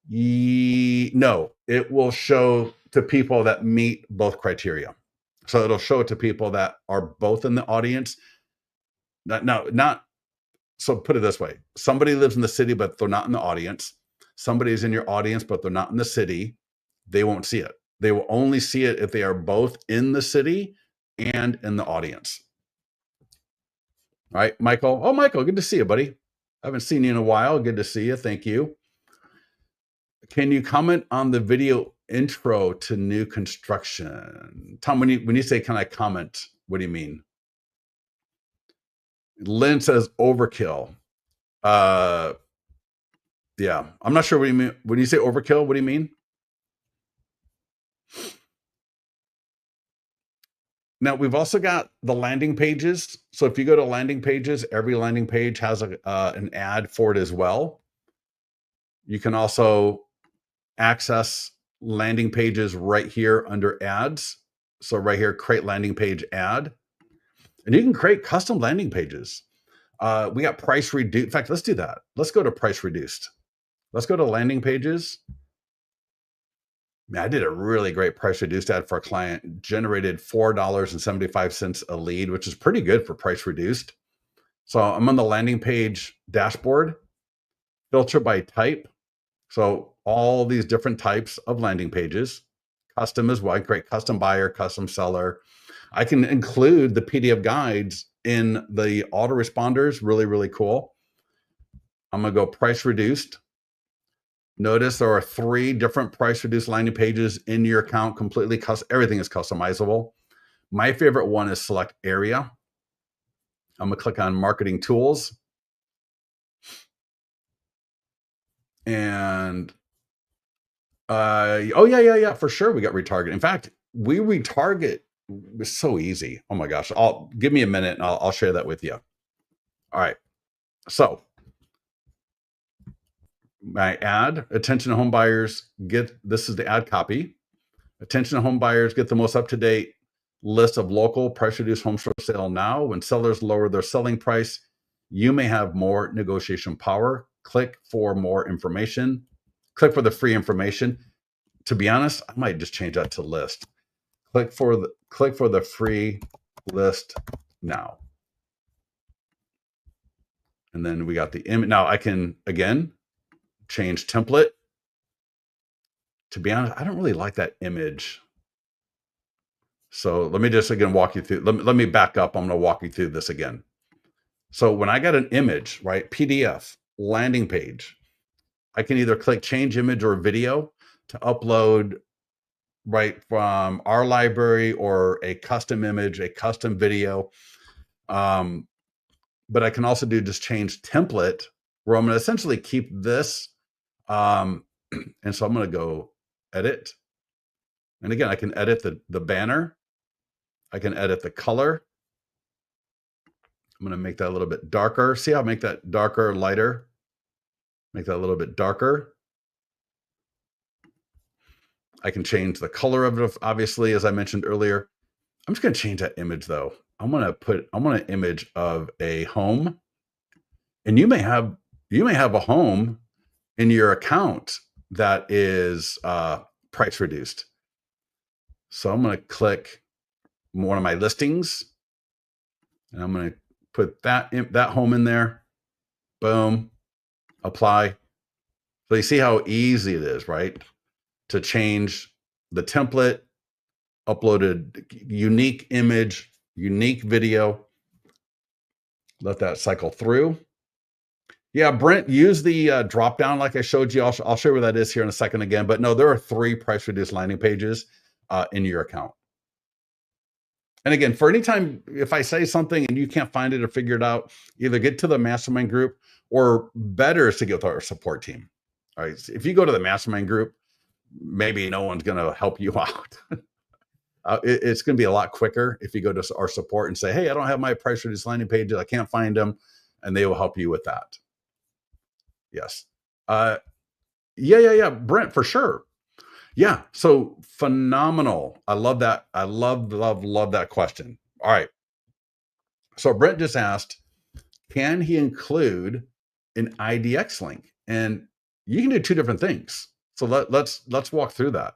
No, it will show to people that meet both criteria. So it'll show it to people that are both in the audience. So put it this way. Somebody lives in the city, but they're not in the audience. Somebody's in your audience, but they're not in the city. They won't see it. They will only see it if they are both in the city and in the audience. All right, Michael. Oh, Michael, good to see you, buddy. I haven't seen you in a while. Good to see you. Thank you. Can you comment on the video intro to new construction? Tom, when you say, can I comment, what do you mean? Lynn says overkill. Yeah, I'm not sure what you mean. When you say overkill, what do you mean? Now, we've also got the landing pages. So if you go to landing pages, every landing page has an ad for it as well. You can also access landing pages right here under ads. So right here, create landing page ad. And you can create custom landing pages. We got price reduced. In fact, let's do that. Let's go to price reduced. Let's go to landing pages. Man, I did a really great price reduced ad for a client, generated $4.75 a lead, which is pretty good for price reduced. So I'm on the landing page dashboard, filter by type. So all these different types of landing pages, custom as well. I create custom buyer, custom seller. I can include the PDF guides in the autoresponders. Really, really cool. I'm going to go price reduced. Notice there are 3 different price reduced landing pages in your account, completely custom. Everything is customizable. My favorite one is select area. I'm gonna click on marketing tools, and oh yeah, for sure we got retarget. In fact, we retarget. It's so easy. Oh my gosh. I'll give me a minute and I'll share that with you. All right. So my ad, attention to home buyers, get this is the ad copy. Attention to home buyers, get the most up-to-date list of local price reduced homes for sale now. When sellers lower their selling price, you may have more negotiation power. Click for more information. Click for the free information. To be honest, I might just change that to list. Click for the free list now. And then we got the image. Now I can again change template. To be honest, I don't really like that image. So let me just again walk you through. Let me back up. I'm going to walk you through this again. So when I got an image, right, PDF, landing page, I can either click change image or video to upload right from our library or a custom image, a custom video. But I can also do just change template where I'm going to essentially keep this. And so I'm going to go edit. And again, I can edit the banner. I can edit the color. I'm going to make that a little bit darker. See how I make that darker, lighter? Make that a little bit darker. I can change the color of it, obviously, as I mentioned earlier. I'm just going to change that image though. I want an image of a home. And you may have a home in your account that is price reduced. So I'm going to click one of my listings and I'm going to put that home in there. Boom. Apply. So you see how easy it is, right? To change the template, uploaded unique image, unique video. Let that cycle through. Yeah, Brent, use the drop down like I showed you. I'll show you where that is here in a second again. But no, there are 3 price reduced landing pages in your account. And again, for any time, if I say something and you can't find it or figure it out, either get to the mastermind group or better is to get with our support team. All right. If you go to the mastermind group, maybe no one's going to help you out. It's going to be a lot quicker if you go to our support and say, hey, I don't have my price reduced landing pages. I can't find them. And they will help you with that. Yes. Yeah. Brent, for sure. Yeah. So phenomenal. I love that. I love that question. All right. So Brent just asked, can he include an IDX link? And you can do 2 different things. So let's walk through that.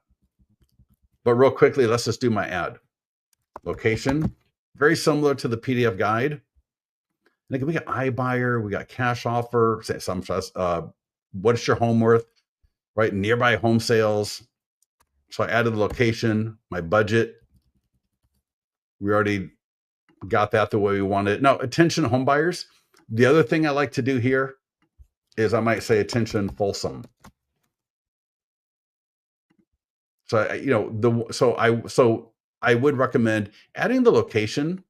But real quickly, let's just do my ad. Location, very similar to the PDF guide. And again, we got iBuyer, we got cash offer, what's your home worth, right? Nearby home sales. So I added the location, my budget. We already got that the way we wanted it. Now, attention home buyers. The other thing I like to do here is I might say attention Folsom. So I would recommend adding the location,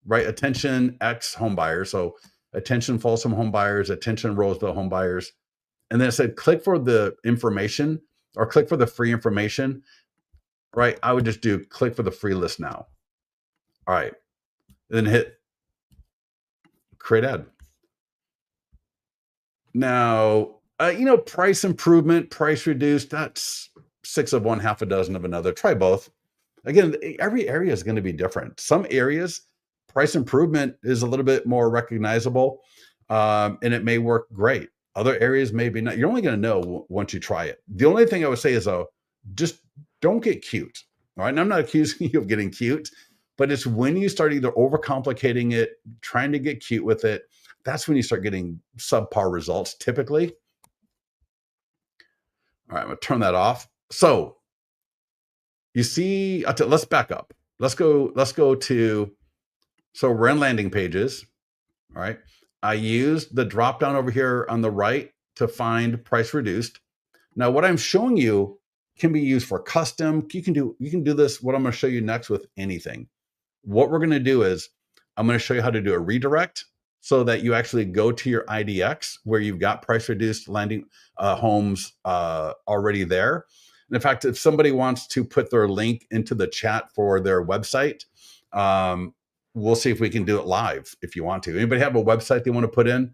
right? Attention X home buyers. So attention Folsom home buyers, attention Roseville home buyers. And then it said, click for the information or click for the free information, right? I would just do click for the free list now. All right. And then hit create ad. Now, price improvement, price reduced, that's 6 of one, half a dozen of another. Try both. Again, every area is going to be different. Some areas, price improvement is a little bit more recognizable, and it may work great. Other areas, maybe not. You're only going to know once you try it. The only thing I would say is, just don't get cute. All right. And I'm not accusing you of getting cute, but it's when you start either overcomplicating it, trying to get cute with it, that's when you start getting subpar results typically. All right. I'm going to turn that off. So you see, let's back up. Let's go to, so we're in landing pages. All right. I used the drop down over here on the right to find price reduced. Now, what I'm showing you can be used for custom. You can do this. What I'm going to show you next with anything. What we're going to do is I'm going to show you how to do a redirect so that you actually go to your IDX where you've got price reduced landing homes already there. And in fact, if somebody wants to put their link into the chat for their website, we'll see if we can do it live if you want to. Anybody have a website they want to put in?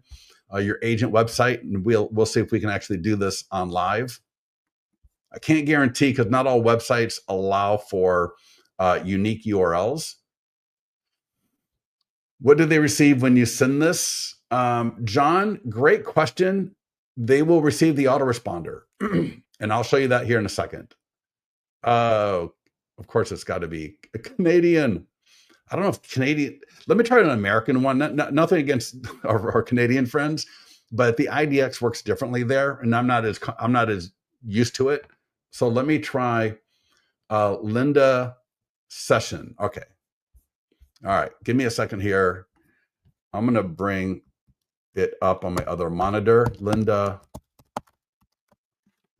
Your agent website, and we'll see if we can actually do this on live. I can't guarantee because not all websites allow for unique URLs. What do they receive when you send this? John, great question. They will receive the autoresponder, and I'll show you that here in a second. Of course, it's got to be a Canadian. I don't know if Canadian. Let me try an American one. Nothing against our Canadian friends, but the IDX works differently there, and I'm not as used to it. So let me try Linda Session. Okay. All right. Give me a second here. I'm going to bring it up on my other monitor, Linda.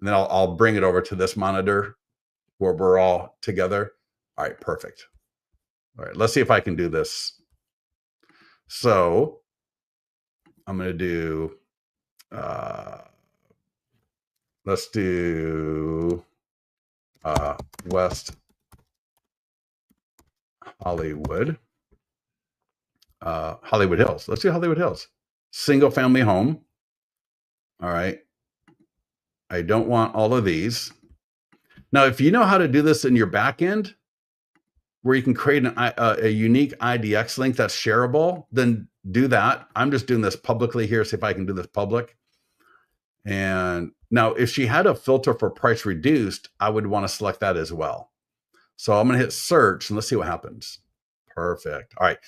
And then I'll bring it over to this monitor where we're all together. All right. Perfect. All right. Let's see if I can do this. So I'm going to do, let's do West Hollywood. Hollywood Hills. Let's do Hollywood Hills. Single family home. All right. I don't want all of these. Now, if you know how to do this in your back end, where you can create a unique IDX link that's shareable, then do that. I'm just doing this publicly here. See if I can do this public. And now, if she had a filter for price reduced, I would want to select that as well. So I'm going to hit search and let's see what happens. Perfect. All right.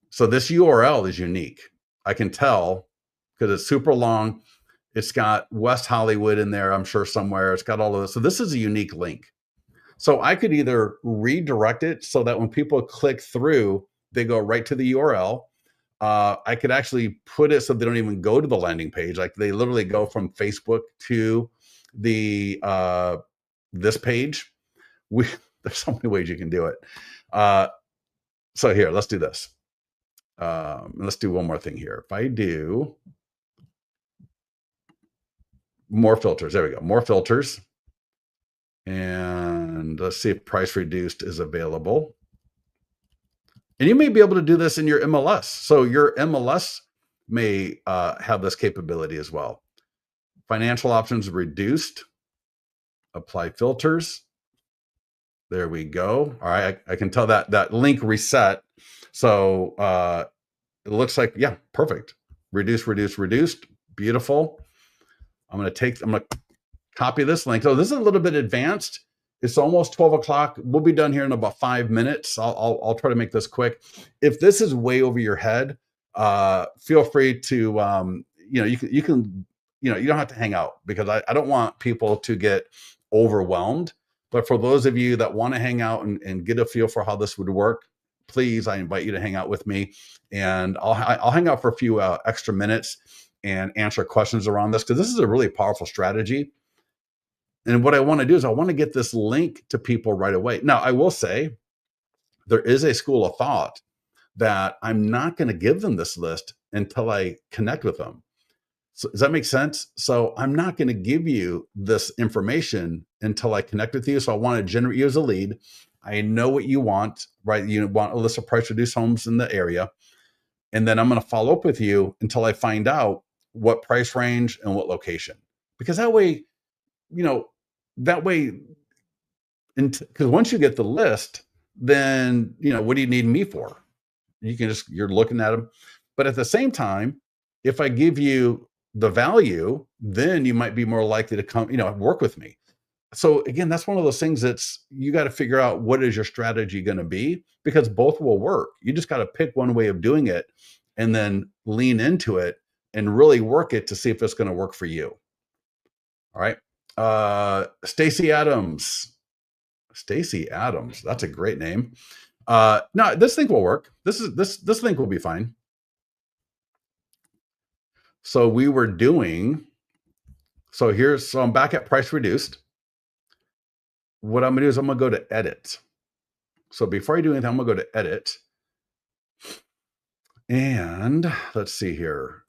So this URL is unique. I can tell because it's super long. It's got West Hollywood in there, I'm sure somewhere. It's got all of this. So this is a unique link. So I could either redirect it so that when people click through, they go right to the URL. I could actually put it so they don't even go to the landing page. Like they literally go from Facebook to the this page. There's so many ways you can do it. So here, let's do this. Let's do one more thing here. If I do more filters, there we go, more filters. And let's see if price reduced is available. And you may be able to do this in your MLS. So your MLS may have this capability as well. Financial options reduced, apply filters. There we go. All right, I can tell that link reset. So it looks like, yeah, perfect. Reduce, reduce, reduced. Beautiful. I'm going to copy this link. So this is a little bit advanced. It's almost 12 o'clock. We'll be done here in about 5 minutes. I'll try to make this quick. If this is way over your head, feel free to, you can, you don't have to hang out because I don't want people to get overwhelmed. But for those of you that want to hang out and get a feel for how this would work, please, I invite you to hang out with me, and I'll hang out for a few extra minutes and answer questions around this because this is a really powerful strategy. And what I want to do is I want to get this link to people right away. Now, I will say there is a school of thought that I'm not going to give them this list until I connect with them. So does that make sense? So I'm not going to give you this information until I connect with you. So I want to generate you as a lead. I know what you want, right? You want a list of price reduced homes in the area. And then I'm going to follow up with you until I find out what price range and what location. Because that way, because once you get the list, then, what do you need me for? You're looking at them. But at the same time, if I give you the value, then you might be more likely to come, work with me. So again, that's one of those things you got to figure out what is your strategy going to be, because both will work. You just got to pick one way of doing it and then lean into it and really work it to see if it's going to work for you. All right. Stacy Adams. Stacy Adams. That's a great name. No, this link will work. This link will be fine. So I'm back at price reduced. What I'm going to do is I'm going to go to edit. So before I do anything, I'm going to go to edit. And let's see here.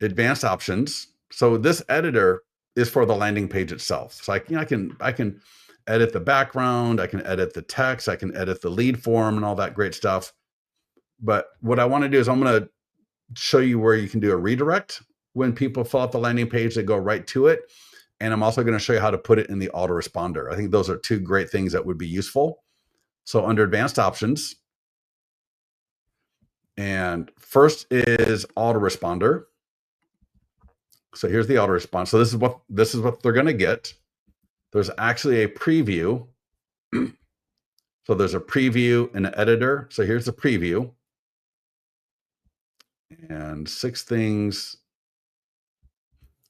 Advanced options. So this editor is for the landing page itself. So I can edit the background, I can edit the text, I can edit the lead form and all that great stuff. But what I want to do is I'm going to show you where you can do a redirect. When people fill out the landing page, they go right to it. And I'm also going to show you how to put it in the autoresponder. I think those are two great things that would be useful. So under advanced options, and first is autoresponder. So here's the autoresponder. So this is what they're going to get. There's actually a preview. So there's a preview and an editor. So here's the preview. And 6 things.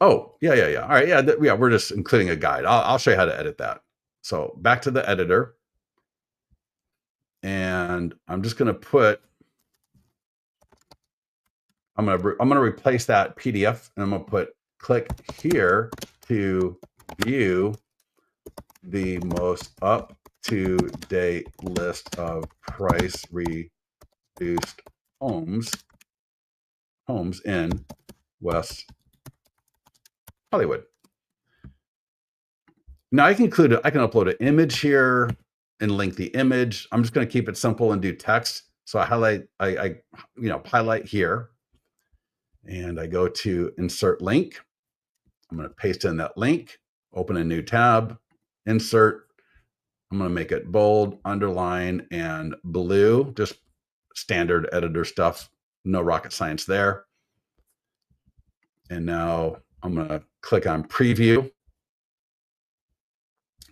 Oh, yeah. All right, yeah, we're just including a guide. I'll show you how to edit that. So back to the editor. And I'm just going to put, I'm going to replace that PDF, and I'm going to put click here to view the most up-to-date list of price reduced homes in West Hollywood. Now I can upload an image here and link the image. I'm just going to keep it simple and do text. So I highlight here, and I go to insert link. I'm going to paste in that link, open a new tab, insert. I'm going to make it bold, underline, and blue, just standard editor stuff. No rocket science there. And now I'm going to click on preview.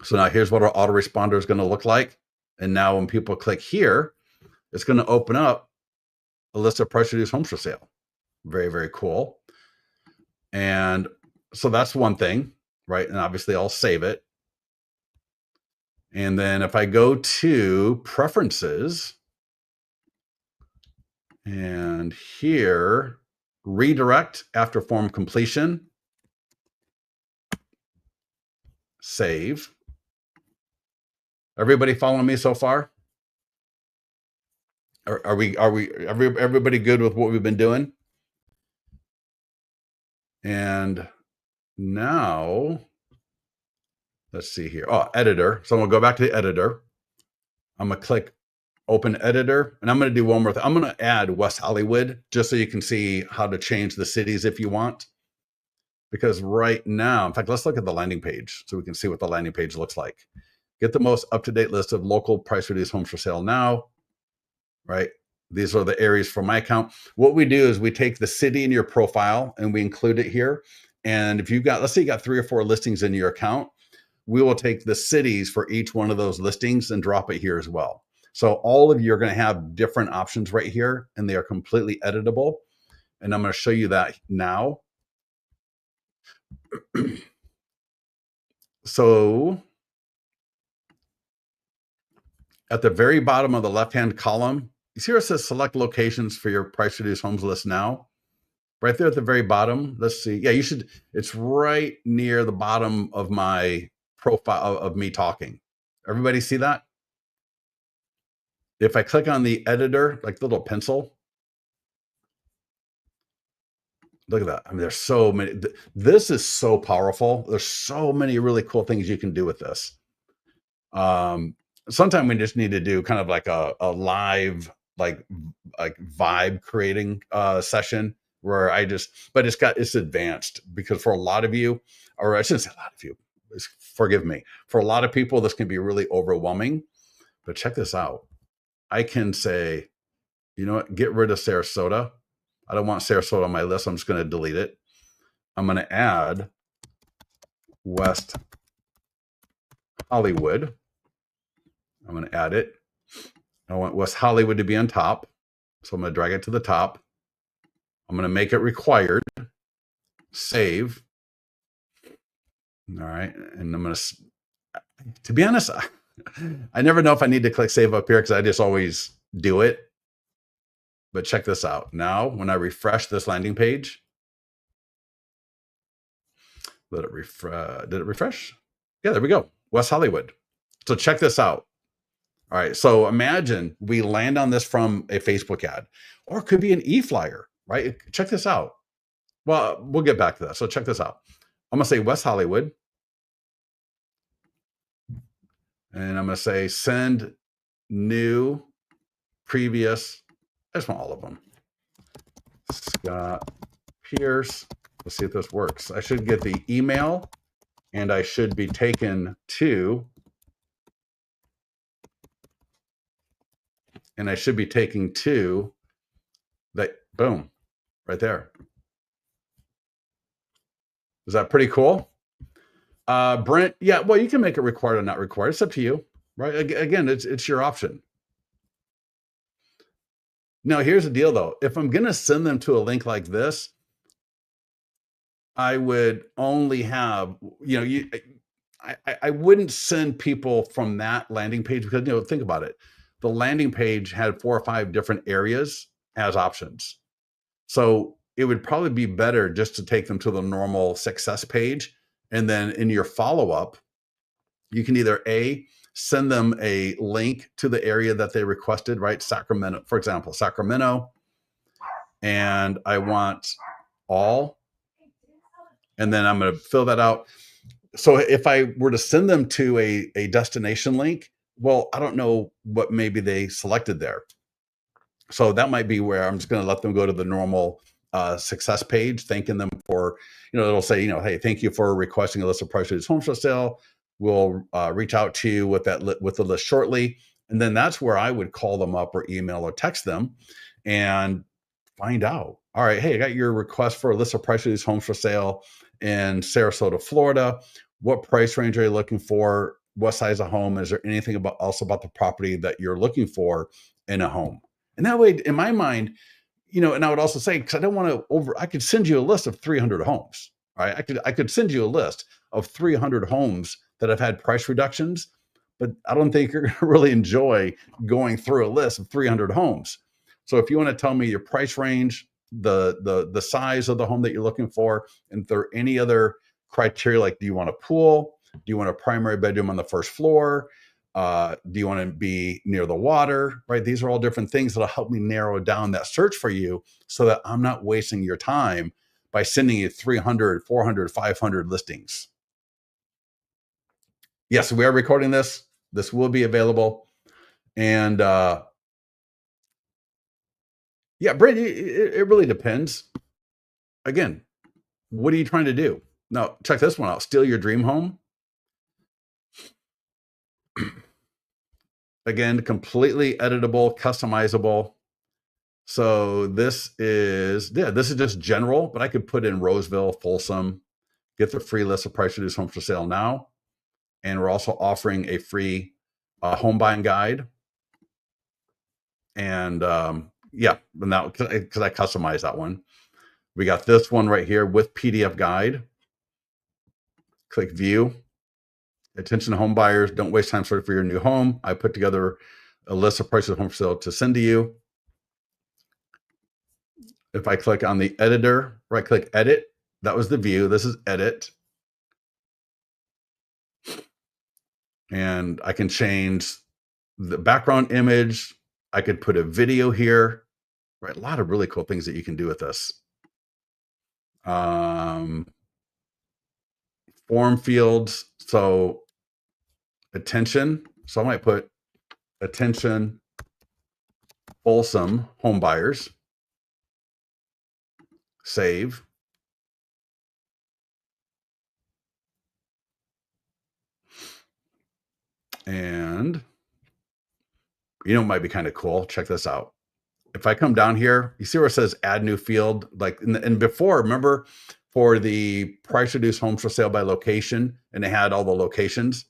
So now here's what our autoresponder is going to look like. And now when people click here, it's going to open up a list of price reduced homes for sale. Very, very cool. And so that's one thing, right? And obviously I'll save it. And then if I go to preferences, and here, redirect after form completion, save. Everybody following me so far? Are everybody good with what we've been doing? And now, let's see here. Oh, editor. So I'm gonna go back to the editor. I'm gonna click open editor, and I'm gonna do one more thing. I'm gonna add West Hollywood just so you can see how to change the cities if you want. Because right now, in fact, let's look at the landing page so we can see what the landing page looks like. Get the most up-to-date list of local price reduced homes for sale now, right? These are the areas for my account. What we do is we take the city in your profile and we include it here. And if you've got, let's say you got 3 or 4 listings in your account, we will take the cities for each one of those listings and drop it here as well. So all of you are going to have different options right here, and they are completely editable. And I'm going to show you that now. So at the very bottom of the left-hand column, you see where it says select locations for your price reduced homes list now? Right there at the very bottom. Let's see. Yeah, you should. It's right near the bottom of my profile of me talking. Everybody see that? If I click on the editor, like the little pencil, look at that. I mean, there's so many. This is so powerful. There's so many really cool things you can do with this. Sometimes we just need to do kind of like a live, like vibe creating session where but it's advanced, because for a lot of you, or I shouldn't say a lot of you, forgive me, for a lot of people, this can be really overwhelming. But check this out. I can say, you know what, get rid of Sarasota. I don't want Sarasota on my list. I'm just going to delete it. I'm going to add West Hollywood. I'm going to add it. I want West Hollywood to be on top. So I'm going to drag it to the top. I'm going to make it required. Save. All right. And I'm going to be honest, I never know if I need to click save up here because I just always do it. But check this out. Now, when I refresh this landing page, let it refresh. Did it refresh? Yeah, there we go. West Hollywood. So check this out. All right. So imagine we land on this from a Facebook ad, or it could be an e-flyer, right? Check this out. Well, we'll get back to that. So check this out. I'm going to say West Hollywood, and I'm going to say send new, previous. I just want all of them. Scott Pierce. Let's see if this works. I should get the email, and I should be taken to, that. Boom, right there. Is that pretty cool? Brent, yeah, well, you can make it required or not required. It's up to you, right? Again, it's your option. Now, here's the deal, though. If I'm going to send them to a link like this, I would only have, I wouldn't send people from that landing page because, think about it. The landing page had 4 or 5 different areas as options. So it would probably be better just to take them to the normal success page. And then in your follow-up, you can either send them a link to the area that they requested, right? Sacramento, for example, Sacramento. And I want all, and then I'm going to fill that out. So if I were to send them to a destination link, well, I don't know what maybe they selected there. So that might be where I'm just going to let them go to the normal success page, thanking them for, it'll say, hey, thank you for requesting a list of price reduced homes for sale. We'll reach out to you with the list shortly. And then that's where I would call them up or email or text them and find out. All right, hey, I got your request for a list of price reduced homes for sale in Sarasota, Florida. What price range are you looking for? What size of home? Is there anything else about the property that you're looking for in a home? And that way, in my mind, and I would also say, because I don't want to I could send you a list of 300 homes. Right? I could send you a list of 300 homes that have had price reductions, but I don't think you're going to really enjoy going through a list of 300 homes. So if you want to tell me your price range, the size of the home that you're looking for, and if there are any other criteria, like do you want a pool? Do you want a primary bedroom on the first floor? Do you want to be near the water? Right? These are all different things that'll help me narrow down that search for you so that I'm not wasting your time by sending you 300, 400, 500 listings. Yes, we are recording this. This will be available. And yeah, Brent, it really depends. Again, what are you trying to do? Now, check this one out. Steal your dream home. Again, completely editable, customizable. So this is just general, but I could put in Roseville, Folsom, get the free list of price reduced homes for sale now. And we're also offering a free home buying guide. And yeah, now because I customized that one. We got this one right here with PDF guide. Click view. Attention home buyers, don't waste time searching for your new home. I put together a list of prices of home for sale to send to you. If I click on the editor, right click edit, that was the view. This is edit. And I can change the background image. I could put a video here, right? A lot of really cool things that you can do with this. Form fields. So attention. So I might put attention Folsom home buyers. Save. And it might be kind of cool. Check this out. If I come down here, you see where it says add new field, like, and before, remember for the price reduced homes for sale by location, and they had all the locations.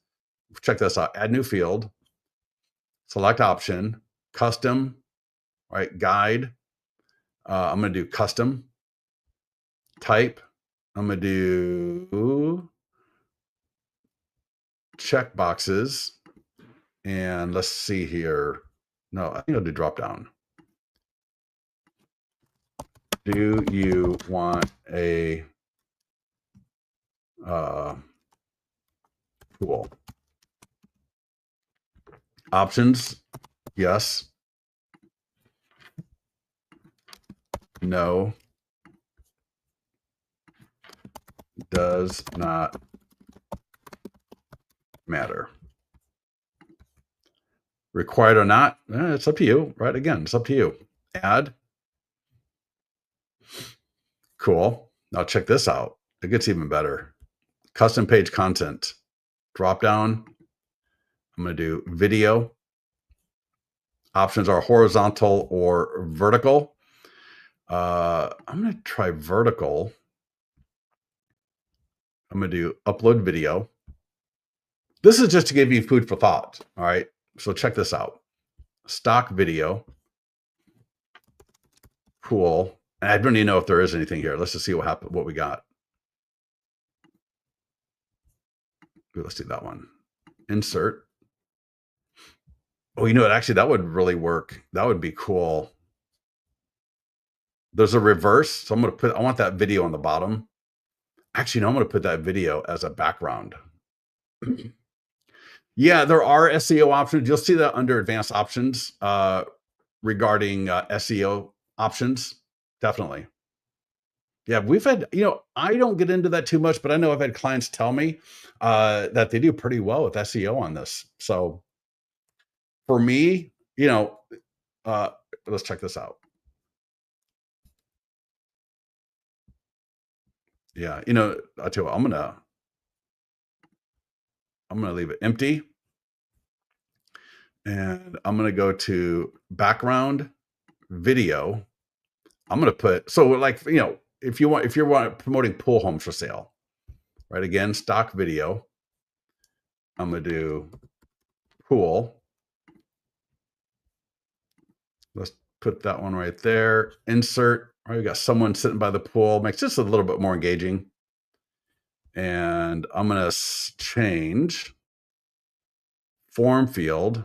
Check this out, add new field, select option, custom, right, guide. I'm going to do custom type. I'm going to do check boxes. And let's see here. No, I think I'll do drop down. Do you want a pool? Options, yes, no, does not matter. Required or not, it's up to you, right? Again, it's up to you. Add, cool. Now check this out. It gets even better. Custom page content. Drop down. I'm going to do video. Options are horizontal or vertical. I'm going to try vertical. I'm going to do upload video. This is just to give you food for thought. All right. So check this out. Stock video. Cool. And I don't even know if there is anything here. Let's just see what we got. Ooh, let's do that one. Insert. Oh, you know what? Actually, that would really work. That would be cool. There's a reverse. So I want that video on the bottom. Actually, no, I'm going to put that video as a background. Yeah, there are SEO options. You'll see that under advanced options regarding SEO options. Definitely. Yeah, we've had, I don't get into that too much, but I know I've had clients tell me that they do pretty well with SEO on this. So for me, uh, let's check this out. Yeah, I tell you what, I'm gonna leave it empty, and I'm gonna go to background video. I'm gonna put if you're promoting pool homes for sale, right? Again, stock video. I'm gonna do pool. Let's put that one right there. Insert. All right, we got someone sitting by the pool. Makes this a little bit more engaging. And I'm gonna change form field,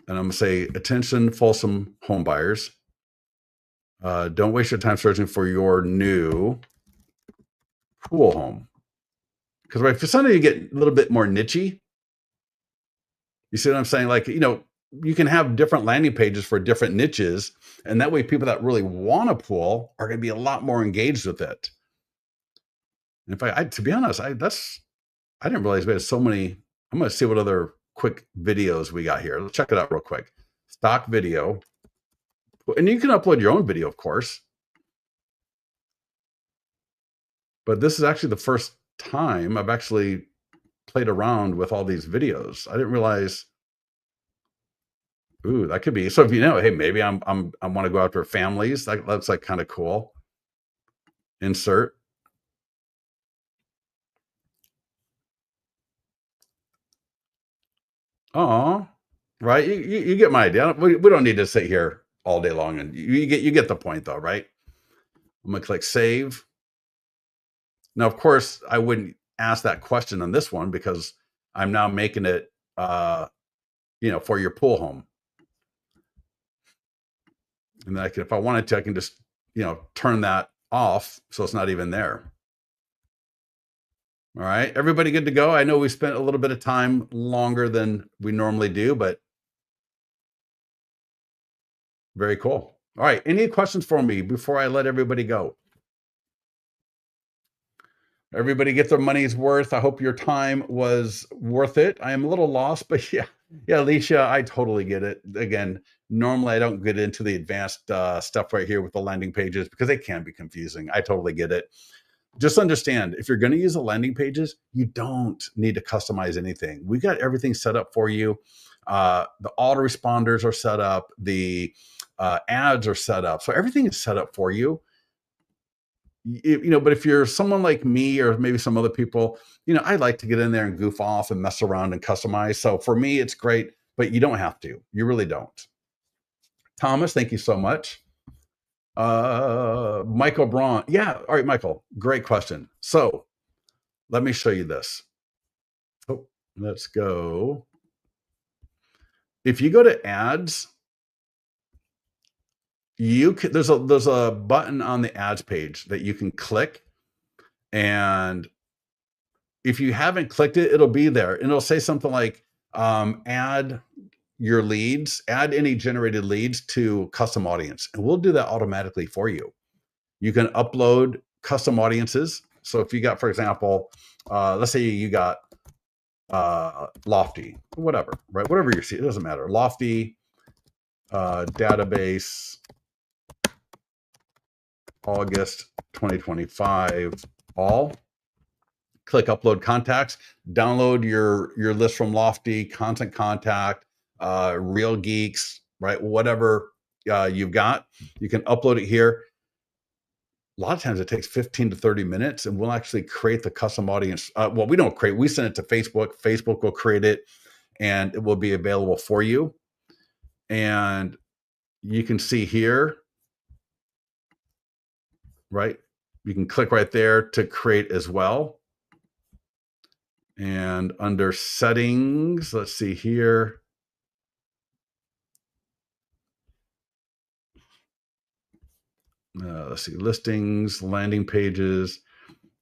and I'm gonna say, attention, Folsom home buyers. Don't waste your time searching for your new pool home. Because right, for something you get a little bit more nichey, you see what I'm saying? Like, you can have different landing pages for different niches, and that way people that really want a pool are going to be a lot more engaged with it. And if to be honest, I didn't realize we had so many. I'm going to see what other quick videos we got here. Let's check it out real quick. Stock video. And you can upload your own video, of course. But this is actually the first time I've actually played around with all these videos. I didn't realize. Ooh, that could be. So if hey, maybe I want to go after families. That's like kind of cool. Insert. Oh, right. You get my idea. We don't need to sit here all day long, and you get the point though, right? I'm gonna click save. Now, of course, I wouldn't ask that question on this one because I'm now making it, for your pool home. And then if I wanted to, I can just, turn that off so it's not even there. All right, everybody good to go? I know we spent a little bit of time longer than we normally do, but very cool. All right, any questions for me before I let everybody go? Everybody get their money's worth. I hope your time was worth it. I am a little lost, but yeah, Alicia, I totally get it. Again, normally I don't get into the advanced stuff right here with the landing pages because they can be confusing. I totally get it. Just understand, if you're going to use the landing pages, you don't need to customize anything. We got everything set up for you. The autoresponders are set up. The ads are set up. So everything is set up for you. But if you're someone like me or maybe some other people, I like to get in there and goof off and mess around and customize. So for me, it's great, but you don't have to. You really don't. Thomas, thank you so much. Michael Braun. Yeah. All right, Michael, great question. So let me show you this. Oh, let's go. If you go to ads, there's a button on the ads page that you can click, and if you haven't clicked it, it'll be there, and it'll say something like add your leads, add any generated leads to custom audience, and we'll do that automatically for you. You can upload custom audiences. So if you got, for example, let's say you got Lofty, whatever, right? Whatever you see, it doesn't matter. Lofty database, August 2025, all. Click upload contacts, download your list from Lofty, Constant Contact, Real Geeks, right? Whatever you've got, you can upload it here. A lot of times it takes 15 to 30 minutes and we'll actually create the custom audience. Well, we don't create, we send it to Facebook. Facebook will create it and it will be available for you. And you can see here, right? You can click right there to create as well. And under settings, let's see here. Let's see, listings, landing pages.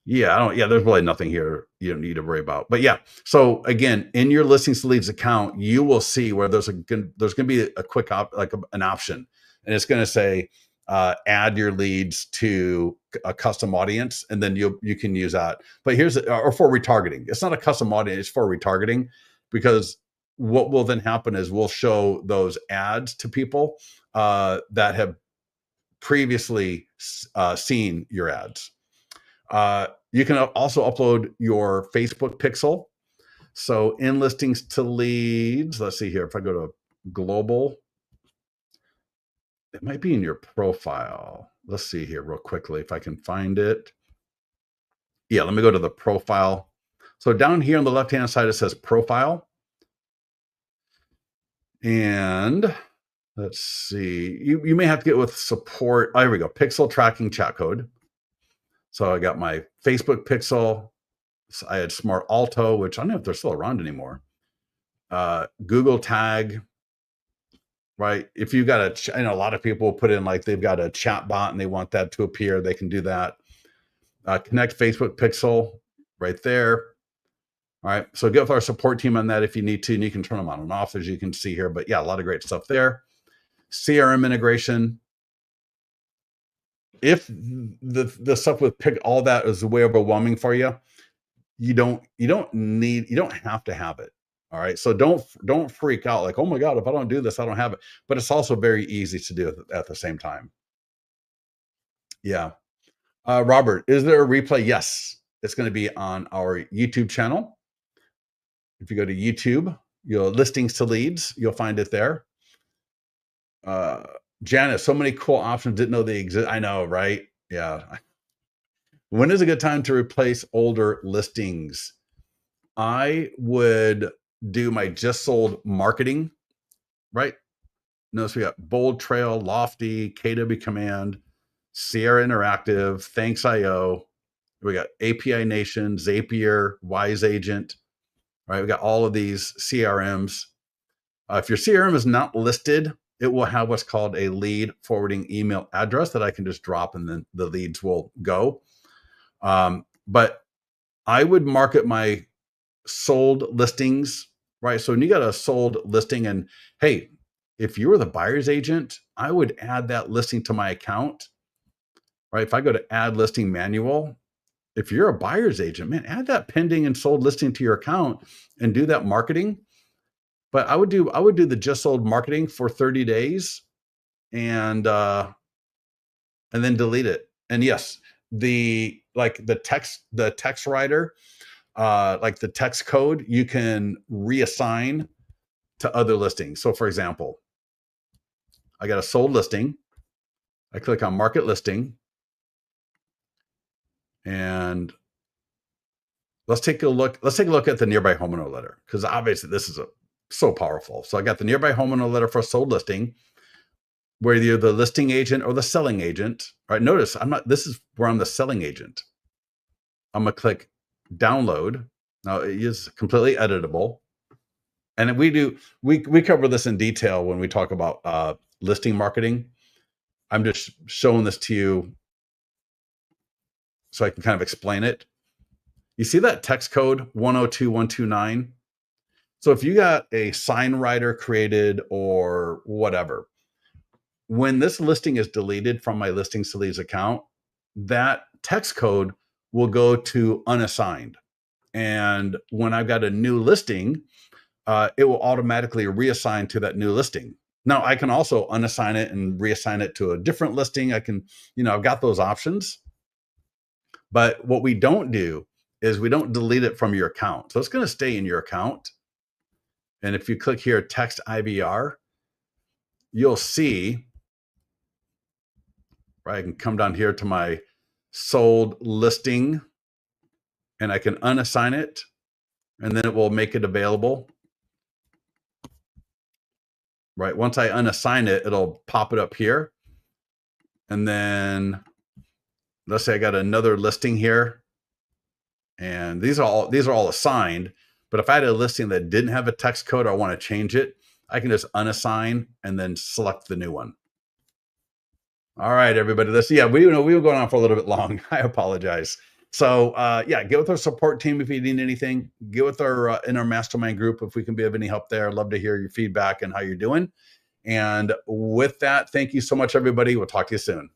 Yeah, there's really nothing here you don't need to worry about. But yeah, so again, in your listings to leads account, you will see where there's going to be a quick an option, and it's going to say add your leads to a custom audience, and then you can use that. But here's or for retargeting. It's not a custom audience, it's for retargeting, because what will then happen is we'll show those ads to people that have previously seen your ads. You can also upload your Facebook pixel. So in listings to leads, let's see here. If I go to global, it might be in your profile. Let's see here real quickly if I can find it. Yeah, let me go to the profile. So down here on the left-hand side, it says profile. And let's see, you may have to get with support. Oh, here we go, pixel tracking chat code. So I got my Facebook pixel. I had Smart Alto, which I don't know if they're still around anymore. Google Tag, right? If you got a lot of people put in like they've got a chat bot and they want that to appear, they can do that. Connect Facebook pixel right there. All right, so get with our support team on that if you need to, and you can turn them on and off as you can see here. But yeah, a lot of great stuff there. CRM integration. If the stuff with pick all that is way overwhelming for you, you don't have to have it. All right, so don't freak out like, oh my god, if I don't do this I don't have it. But it's also very easy to do at the same time. Yeah. Robert, is there a replay? Yes, it's going to be on our YouTube channel. If you go to YouTube, your listings to leads, you'll find it there. Janice, so many cool options, didn't know they exist. I know, right? Yeah. When is a good time to replace older listings? I would do my just sold marketing, right? Notice we got Bold Trail, Lofty, KW Command, Sierra Interactive, Thanks.io. We got API Nation, Zapier, Wise Agent, right? We got all of these CRMs. If your CRM is not listed, it will have what's called a lead forwarding email address that I can just drop and then the leads will go. But I would market my sold listings, right? So when you got a sold listing and hey, if you were the buyer's agent, I would add that listing to my account, right? If I go to add listing manual, if you're a buyer's agent, man, add that pending and sold listing to your account and do that marketing. But I would do the just sold marketing for 30 days and then delete it. And yes, the text writer, like the text code, you can reassign to other listings. So for example, I got a sold listing. I click on market listing and let's take a look at the nearby homeowner letter, because obviously this is so powerful. So I got the nearby homeowner letter for a sold listing, where you're the listing agent or the selling agent. All right, notice this is where I'm the selling agent. I'm gonna click download. Now it is completely editable. And we cover this in detail when we talk about listing marketing. I'm just showing this to you so I can kind of explain it. You see that text code 102129? So if you got a sign writer created or whatever, when this listing is deleted from my listings to leads account, that text code will go to unassigned. And when I've got a new listing, it will automatically reassign to that new listing. Now I can also unassign it and reassign it to a different listing. I can, I've got those options. But what we don't do is we don't delete it from your account. So it's going to stay in your account. And if you click here, text IVR, you'll see, right? I can come down here to my sold listing and I can unassign it, and then it will make it available. Right. Once I unassign it, it'll pop it up here. And then let's say I got another listing here, and these are all assigned. But if I had a listing that didn't have a text code, or I want to change it, I can just unassign and then select the new one. All right, everybody. We were going on for a little bit long. I apologize. So get with our support team if you need anything. Get with our in our mastermind group if we can be of any help there. I'd love to hear your feedback and how you're doing. And with that, thank you so much, everybody. We'll talk to you soon.